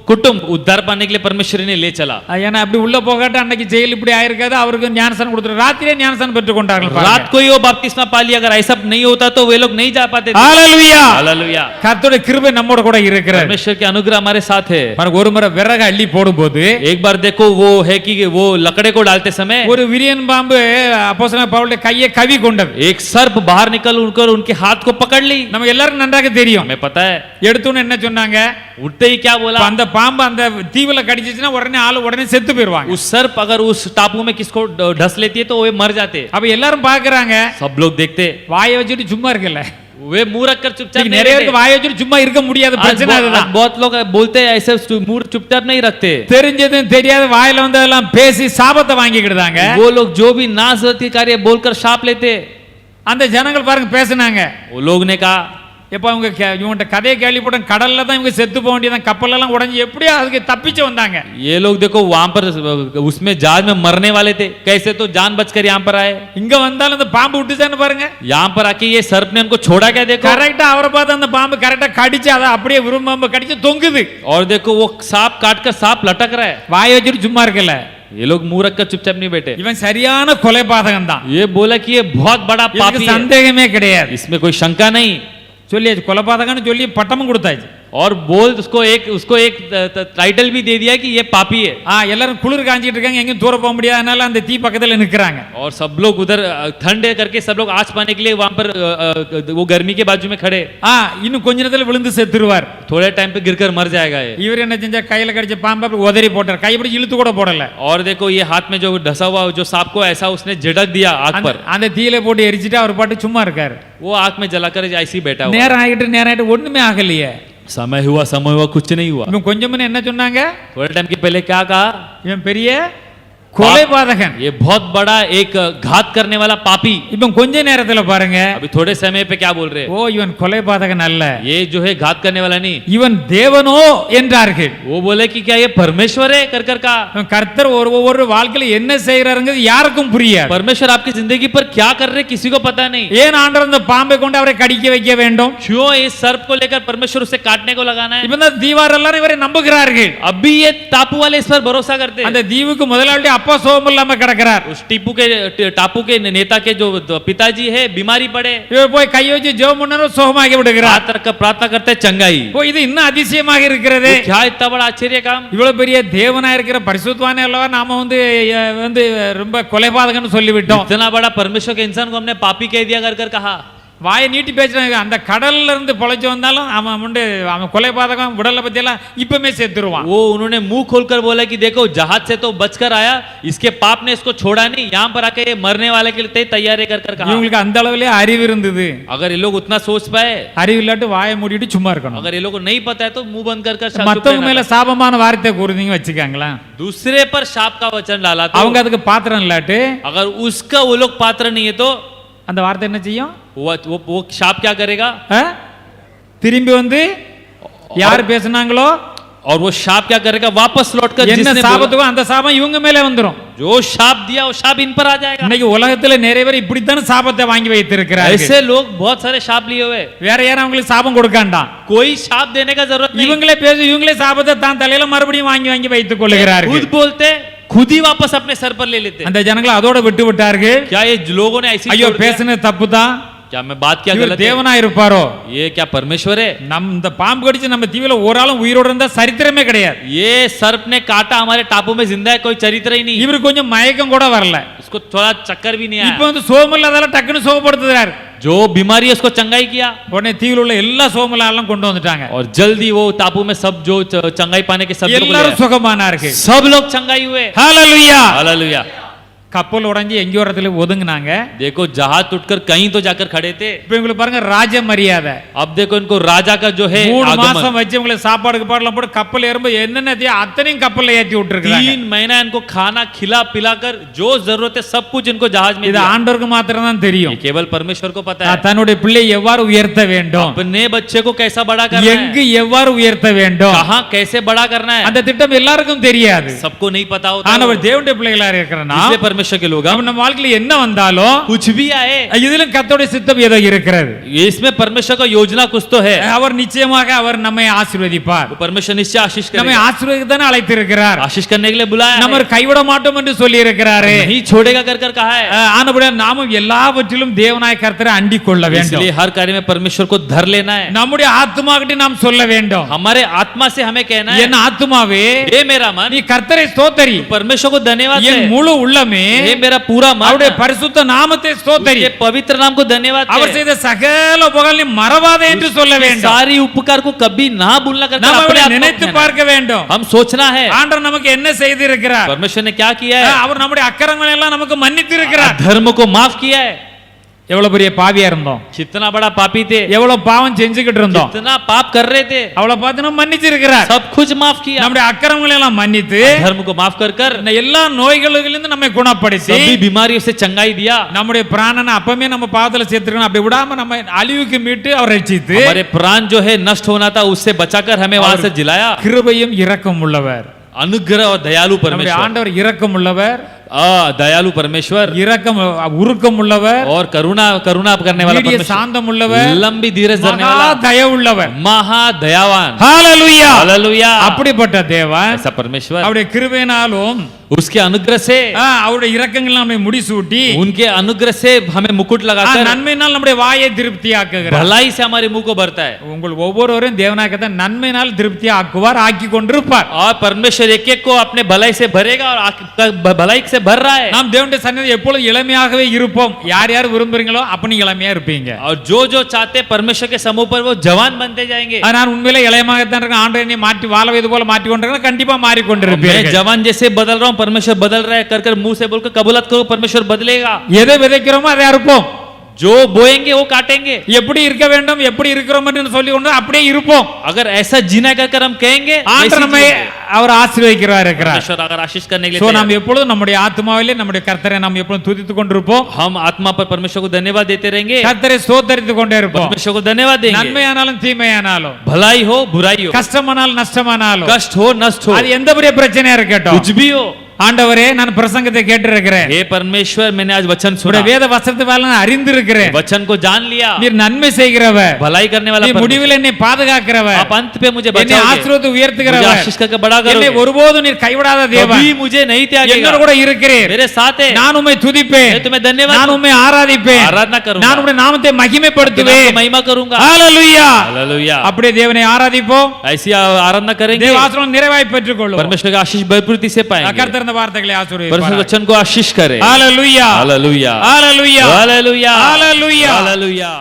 कुटुंब उद्धार पाने के लिए परमेश्वर ने ले चला। ஏன்னா அப்படி உள்ள போகாட்ட அன்னைக்கு ஜெயில் இப்படி ஆயிருக்காது, அவருக்கு ஞானஸ்நானம் கொடுத்துரு, ராத்திரியே ஞானஸ்நானம் பெற்றுக் கொண்டார்கள். रात को ही वो बपतिस्मा पा लिया। अगर ऐसा नहीं होता तो वे लोग नहीं जा पाते थे। ஹalleluya हालेलुया। கர்த்தருடைய கிருபை நம்மோட கூட இருக்கிறது. परमेश्वर के अनुग्रह हमारे साथ है। பாருங்க, ஒரு முறை விறகு அள்ளி போடும்போது एक बार देखो वो है कि वो लकड़े को डालते समय ஒரு விரியன் பாம்பு அப்போஸ்தலனாகிய பவுலுடைய கையை கவி கொண்டது. एक सर्प बाहर निकल उनकर उनके हाथ को पकड़ ली। நம்ம எல்லாரும் நன்றாக தெரியும். हमें पता है। எடுத்துன்னு என்ன சொன்னாங்க? उठते ही क्या बोला? அந்த பாம்பு அந்த தீவுல கடிச்சிச்சுனா உடனே ஆளு உடனே செத்து போயிடுவாங்க. उस सर्प अगर उस टापू में किसको ढस लेती है तो वे मर जाते। அப்ப எல்லாரும் பாக்குறாங்க, सब लोग देखते, வாயை வச்சுட்டு சும்மா இருக்கல. वे मुंह रखकर चुपचाप नहीं நிறைய रहते। பேருக்கு வாயை வச்சுட்டு சும்மா இருக்க முடியாது, பிரச்சனை அதுதான். बहुत लोग बोलते हैं ऐसे मुंह चुपचाप नहीं रखते। தெரிஞ்சதும் தெரியாத வாயில வந்ததெல்லாம் பேசி சாபத்தை வாங்கிக்கிட்டாங்க. वो लोग जो भी नाज़रत के कार्य बोलकर शाप लेते। அந்த ஜனங்கள் பாருங்க பேசுனாங்க. वो लोग ने कहा, எப்ப அவங்க இவன்ட்ட கதையை கேள்விப்பட்ட கடல்ல தான் இவங்க செத்து போக வேண்டியதான், கப்பல் எல்லாம் உடைஞ்சு எப்படியா அதுக்கு தப்பிச்சு வந்தாங்க. ये लोग देखो वहां पर उसमें जहाज में मरने वाले थे, कैसे तो जान बचकर यहाँ पर आए। இங்க வந்தாலும் அந்த பாம்பு விட்டுச்சான்னு பாருங்க. यहाँ पर आके ये सर्प ने उनको छोड़ा क्या देखो। கரெக்டா அவரை பார்த்து அந்த பாம்பு கரெக்டா கடிச்சு அதை அப்படியே விரும்பாம்பு கடிச்சு தொங்குது. और देखो वो सांप काट कर सांप लटक रहा है। வாயை வச்சுட்டு சும்மா இருக்கல. ये लोग मुंह रखकर चुपचाप नहीं बैठे। இவன் சரியான கொலைபாதகம் தான், ये बोला कि ये बहुत बड़ा पापी है, சந்தேகமே கிடையாது. इसमें कोई शंका नहीं। சொல்லியாச்சு, கொலைபாதகம்னு சொல்லி பட்டமும் கொடுத்தாச்சு. और बोल उसको एक टाइटल भी दे दिया कि ये पापी है। எல்லாரும் குளிர் காஞ்சிட்டு இருக்காங்க, எங்கேயும் தூர போக முடியாது, அதனால அந்த தீ பக்கத்துல நிக்கிறாங்க. और सब लोग उधर ठंड है करके सब लोग आँच पाने के लिए वहां पर वो गर्मी के बाजू में खड़े। இன்னும் கொஞ்ச நேரத்துல விழுந்து செத்துருவார். थोड़े टाइम पे गिरकर मर जाएगा ये। இவர் என்ன செஞ்சா, கையில கடிச்ச பாம்பை உதறி போட்டார், கைப்பிடி இழுத்து கூட போடல. और देखो ये हाथ में जो ढसा हुआ जो सांप को ऐसा उसने झटक दिया आग पर। அந்த தீயில போட்டு எரிச்சிட்டு அவர் பாட்டு சும்மா இருக்காரு. वो आग में जलाकर ऐसे ही बैठा हुआ। நேரம் ஆகிட்டு ஒண்ணுமே ஆகலையே. समय हुआ कुछ नहीं हुआ। இவன் கொஞ்சம் முன்ன என்ன சொன்னாங்க? थोड़े टाइम के पहले क्या कहा? இவன் பெரிய கொலைபாதகன், ये बहुत बड़ा एक घात करने वाला पापी। இவன் கொஞ்ச நேரத்துல பாருங்க, अभी थोड़े समय पे क्या बोल रहे? ஓ இவன் கொலைபாதகன் அல்ல, ये जो है घात करने वाला नहीं, இவன் தேவனோ என்றார்கள். वो बोले कि क्या ये परमेश्वर है कर कर का। கர்த்தர் ஒவ்வொரு வாழ்க்கையில என்ன செய்யறாருங்கிறது யாருக்கும் புரியாது. परमेश्वर आपकी जिंदगी पर क्या कर रहे किसी को पता नहीं। ஏன் ஆண்டவர் அந்த பாம்பை கொண்டு அவரை கடிக்க வைக்க வேண்டும்? क्यों इस सर्प को लेकर परमेश्वर उसे काटने को लगाना है? இப்ப இந்த தீவார் எல்லாரும் இவரை நம்புகிறார்கள். अभी ये टापू वाले इस पर भरोसा करते हैं। அந்த தீவுக்கு முதலாளி அப்பா சோகம் இல்லாம கிடக்கிறார். उस टापू के नेता के जो पिताजी है बीमारी पड़े, இவர் போய் கை வச்சு ஜெபம் பண்ணாரு, சுகமாகி விடுகிறார். प्रार्थना करते चंगाई। ஓ இது இன்னும் அதிசயமாக இருக்கிறது. क्या इतना बड़ा आश्चर्य काम। இவ்வளவு பெரிய தேவனா இருக்கிற பரிசுத்தவானே அல்லவா நாம வந்து ரொம்ப கொலைபாதகன்னு சொல்லிவிட்டோம். इतना बड़ा परमेश्वर के इंसान को हमने पापी कह दिया कर कर कहा। வாயை நீட்டி பேசுறாங்க. அந்த கடல்ல இருந்து பொழைச்சு வந்தாலும் அவன் கொலைபாதகம் உடலை பத்தி எல்லாம் இப்பமே செத்துருவான். वो उन्होंने मुंह खोलकर बोला कि देखो जहाज से तो बचकर आया, इसके पाप ने इसको छोड़ा नहीं, यहाँ पर आके ये मरने वाले के लिए तैयारी कर कर कहा। இவங்களுக்கு அந்த அளவுலயே அறிவு இருந்தது. अगर ये लोग उतना सोच पाए, அறிவு இல்லாட்டி வாயை மூடிட்டு சும்மா இருக்கணும். अगर ये लोग को नहीं पता है तो मुंह बंद कर कर மத்தவங்க மேல சாபமான வார்த்தை கூறுதீங்க வச்சுக்காங்களா, दूसरे पर शाप का वचन डाला तो அவங்க அதுக்கு பாத்திரம் இல்லாட்டி, अगर उसका वो लोग पात्र नहीं है तो அந்த வார்த்தை என்ன செய்யும்? वो शाप क्या करेगा? திரும்பி வந்து யார் பேசுனாங்களோ और वो शाप क्या करेगा, वापस लौटकर என்ன जिसने बोला- சாபத்துக்கோ அந்த சாபம் இவங்க மேலே வந்துரும். जो शाप दिया वो शाप इन पर आ जाएगा। இன்னைக்கு உலகத்துல நிறைய பேர் இப்படித்தானே சாபத்தை வாங்கி வைத்திருக்கிறார்கள். ऐसे लोग बहुत सारे शाप लिए हुए, வேற யாரும் அவங்களுக்கு சாபம் கொடுக்காண்டாம். कोई शाप देने का जरूरत नहीं, இவங்களே பேசி இவங்களே சாபத்தை தான் தலையில மறுபடியும் வாங்கி வாங்கி வைத்துக் கொள்கிறார்கள். खुद बोलते खुद ही वापस अपने सर पर ले लेते। அந்த ஜனங்களை அதோட விட்டு விட்டார்கள். क्या ये लोगों ने ऐसी ஐயோ छोड़ दिया? பேசுனது தப்பு தான். क्या मैं बात क्या இவர் गलत है? தேவனா இருப்பாரோ? ये क्या परमेश्वर है? நம் இந்த பாம்பு கடிச்சு நம்ம தீவில ஒரு ஆளும் உயிரோட இருந்தா சரித்திரமே கிடையாது. ये सर्प ने काटा हमारे टापू में जिंदा है, कोई चरित्र ही नहीं। இவருக்கு கொஞ்சம் மயக்கம் கூட வரல. उसको थोड़ा चक्कर भी नहीं இப்ப आया, வந்து சோமல்லாதால டக்குன்னு சோகப்படுத்துறாரு. जो बीमारी है उसको चंगाई किया, உடனே தீவில உள்ள எல்லா சோமல்லாலும் கொண்டு வந்துட்டாங்க. और जल्दी वो टापू में सब जो चंगाई पाने के सब लोग ले எல்லாரும் आए। சுகமானார்கள். सब लोग चंगाई हुए। ஹalleluya. हालेलुया। கப்பல் உடைஞ்சு எங்கேயோ இடத்துல ஒதுங்குனாங்க. देखो जहाज टूटकर कहीं तो जाकर खड़े थे। இப்ப உங்களுக்கு பாருங்க ராஜ மரியாதை. अब देखो इनको राजा का जो है 3 आगमन, மாசம் வச்சு உங்களுக்கு சாப்பாடுக்கு பாடலாம் போட்டு கப்பல் ஏறும்போது என்னென்ன அத்தனையும் கப்பல்ல ஏத்தி விட்டுருக்காங்க. 3 महीना इनको खाना खिला पिलाकर जो जरूरत है सब कुछ इनको जहाज में இது दिया। ஆண்டவருக்கு மாத்திரம் தான் ये தெரியும். केवल परमेश्वर को पता है தன்னுடைய பிள்ளை எவ்வாறு உயர்த்த வேண்டும், अपने बच्चे को कैसा बड़ा करना எங்கு है, எவ்வாறு உயர்த்த வேண்டும், कहाँ कैसे बड़ा करना है, அந்த திட்டம் எல்லாருக்கும் தெரியாது. सबको नहीं पता होता। ஆனவர் தேவனுடைய பிள்ளைகளா இருக்கிறனா इसलिए परमेश्वर के लोग हम நம்ம வாழ்க்கையில என்ன வந்தாலும் कुछ भी आए, இதிலும் கர்த்தருடைய சித்தம் ஏதோ இருக்கிறது. इसमें परमेश्वर का योजना कुछ तो है। அவர் நிச்சயமாக அவர் நம்மை ஆசீர்வதிப்பார். वो परमेश्वर निश्चय आशीष நம்மை करेगा, ஆசீர்வதிக்க தானே அழைத்திருக்கிறார். आशीष करने के लिए बुलाया நம்ம है। கைவிட மாட்டோம் என்று சொல்லி இருக்கிறாரே. नहीं छोड़ेगा कर कर कहा है। ஆனபடியா நாமும் எல்லாவற்றிலும் தேவனாய கர்த்தரை அண்டிக் கொள்ள வேண்டும். इसलिए हर कार्य में परमेश्वर को धर लेना है। நம்முடைய ஆத்துமாகிட்ட நாம் சொல்ல வேண்டும், हमारे आत्मा से हमें कहना है, என் ஆத்துமாவே हे मेरा मन நீ கர்த்தரை ஸ்தோத்தரி, परमेश्वर को धन्यवाद என் दे, முழு உள்ளமே हे मेरा पूरा मन அவருடைய பரிசுத்த நாமத்தை ஸ்தோத்தரி, उसके पवित्र नाम को धन्यवाद அவர் दे, செய்த சகல உபகாரங்களை மறவாதே என்று சொல்ல उसके வேண்டும். सारी उपकार को कभी ना भूलना करके நாம் अपने அவரை आप को நினைத்து कहना है। பார்க்க வேண்டும். हम सोचना है ஆண்டவர் நமக்கு என்ன செய்திருக்கிறார். परमेश्वर ने क्या किया है, அவர் நம்முடைய அக்கிரமங்களை எல்லாம் நமக்கு மன்னித்து இருக்கிறார். धर्म को माफ किया है। எவ்வளவு பெரிய பாவியா இருந்தோம், कितना बड़ा पापी थे, எவ்வளவு பாவம் செஞ்சுக்கிட்டு இருந்தோம், कितना पाप कर रहे थे, அவளை பார்த்து நம்ம மன்னிச்சிருக்கிறார். सब कुछ माफ किया। நம்முடைய அக்கிரமங்களை எல்லாம் மன்னித்து धर्म को माफ कर कर இந்த எல்லா நோய்களிலிருந்து நம்மை குணப்படுத்தி सभी बीमारियों से चंगाई दिया। நம்முடைய பிராணனை அப்பமே நம்ம பாதத்துல சேர்த்துக்கணும், அப்படி விடாம நம்ம அழிவுக்கு மீட்டு அவர் ரட்சித்து हमारे प्राण जो है नष्ट होना था उससे बचाकर हमें वहां से जिलाया। கிருபையும் இரக்கம் உள்ளவர். अनुग्रह और दयालु நம்முடைய परमेश्वर, ஆண்டவர் இரக்கம் உள்ளவர், दयालु परमेश्वर இரக்கம் உருக்கம் உள்ளவர், और करुणा करुणा करने वाला நீடிய परमेश्वर, சாந்தம் உள்ளவர், लंबी धीरज धरने மகா वाला, தயவு உள்ளவர். महादयावान। ஹalleluya. हालेलुया। அப்படிப்பட்ட தேவன் ऐसा परमेश्वर அவருடைய கிருபையினாலும் उसके अनुग्रह से, அவருடைய இரக்கங்கள் நம்மை முடிசூட்டி उनके अनुग्रह से हमें मुकुट लगाकर நன்மையினால் நம்முடைய வாயை திருப்தியாக்குகிறார். भलाई से हमारे मुंह को भरता है। உங்கள் ஒவ்வொருவரையும் தேவனாக்கத்தை நன்மையினால் திருப்தி ஆக்குவார், ஆக்கி கொண்டிருப்பார். और परमेश्वर एक एक को अपने भलाई से भरेगा और भलाई से भर रहा है। நாம் தேவனுடைய சந்நிதியில் எப்பொழுதும் இளமையாகவே இருப்போம். யார் யார் விரும்புறீங்களோ அப்படி இளமையா இருப்பீங்க. और जो जो चाहते परमेश्वर के समूह पर वो जवान बनते जाएंगे। நான் உண்மையிலே இளமையாகத்தான் இருக்கேன், ஆண்டவர் என்னை மாற்றி வாழ வைத்து போல மாற்றி கொண்டிருக்கேன், கண்டிப்பா मैं மாறிக்கொண்டிருப்பீர்கள். जवान जैसे बदल रहा हूँ, परमेश्वर बदल रहा है, कर कर मुंह से बोलकर कबूलत करो, परमेश्वर बदलेगा। எதை விதைக்கிறோமோ அதை அறுப்போம். जो बोएंगे वो काटेंगे। எப்படி இருக்க வேண்டும், எப்படி இருக்கிறோம் என்று சொல்லி கொண்டு அப்படியே இருப்போம். अगर ऐसा जीना कर कर हम कहेंगे, ஆண்டவர் நம்மை அவர் ஆசீர்வதிக்கிறார் இருக்கிறார். परमेश्वर अगर आशीष करने के சோ लिए நாம் எப்பொழுதும் நம்முடைய ஆத்மாவிலே நம்முடைய கர்த்தரை நாம் எப்பொழுதும் துதித்துக் கொண்டிருப்போம். हम आत्मा पर परमेश्वर को धन्यवाद देते रहेंगे, கர்த்தரை ஸ்தோத்தரித்துக் கொண்டே இருப்போம். परमेश्वर को धन्यवाद देंगे। நன்மையானாலும் தீமையானாலும், भलाई हो बुराई हो, கஷ்டமானாலும் நஷ்டமானாலும், कष्ट हो नष्ट हो, அது எந்த பெரிய பிரச்சனையா இருக்கட்டும், कुछ भी हो, ஆண்டவரே நான் பிரசங்கத்தை கேட்டிருக்கிறேன், हे परमेश्वर मैंने आज वचन सुना, உடைய வேத வசனத்தை நான் அறிந்திருக்கிறேன், वचन को जान लिया, நீர் நன்மை செய்கிறவர், भलाई करने वाला நீ परमेश्वर, முடிவில் என்னை பாதுகாக்கிறவர், आप अंत पे मुझे என்னை बचाओगे, ஆசீர்வதித்து मुझे உயர்த்துகிறவர், आशीष करके बड़ा என்னை करोगे, ஒருபோதும் நீர் கைவிடாத தேவன், कभी मुझे नहीं त्यागेगा, என்னோடு கூட இருக்கிறீர், मेरे साथ है, நான் உம்மை துதிப்பேன், मैं तुम्हें धन्यवाद நான் உம்மை ஆராதிப்பேன், आराधना करूंगा, நான் உம்முடைய நாமத்தை आपकी மகிமைப்படுத்துவேன். महिमा करूंगा। ஹalleluya. हालेलुया। அப்படியே தேவனை ஆராதிப்போம், ऐसी आराधना करेंगे, தேவ ஆசீர்வாதம் நிறைவாய் பெற்றுக்கொள்வோம். परमेश्वर का आशीष भरपूर्ति से पाएंगे, கர்த்தர் இந்த வார்த்தைகளை परमेश्वर ஆசீர்வதிப்பார். वचन को आशीष करे। ஹalleluya. हालेलुया। ஹalleluya. हालेलुया। ஹalleluya. हालेलुया।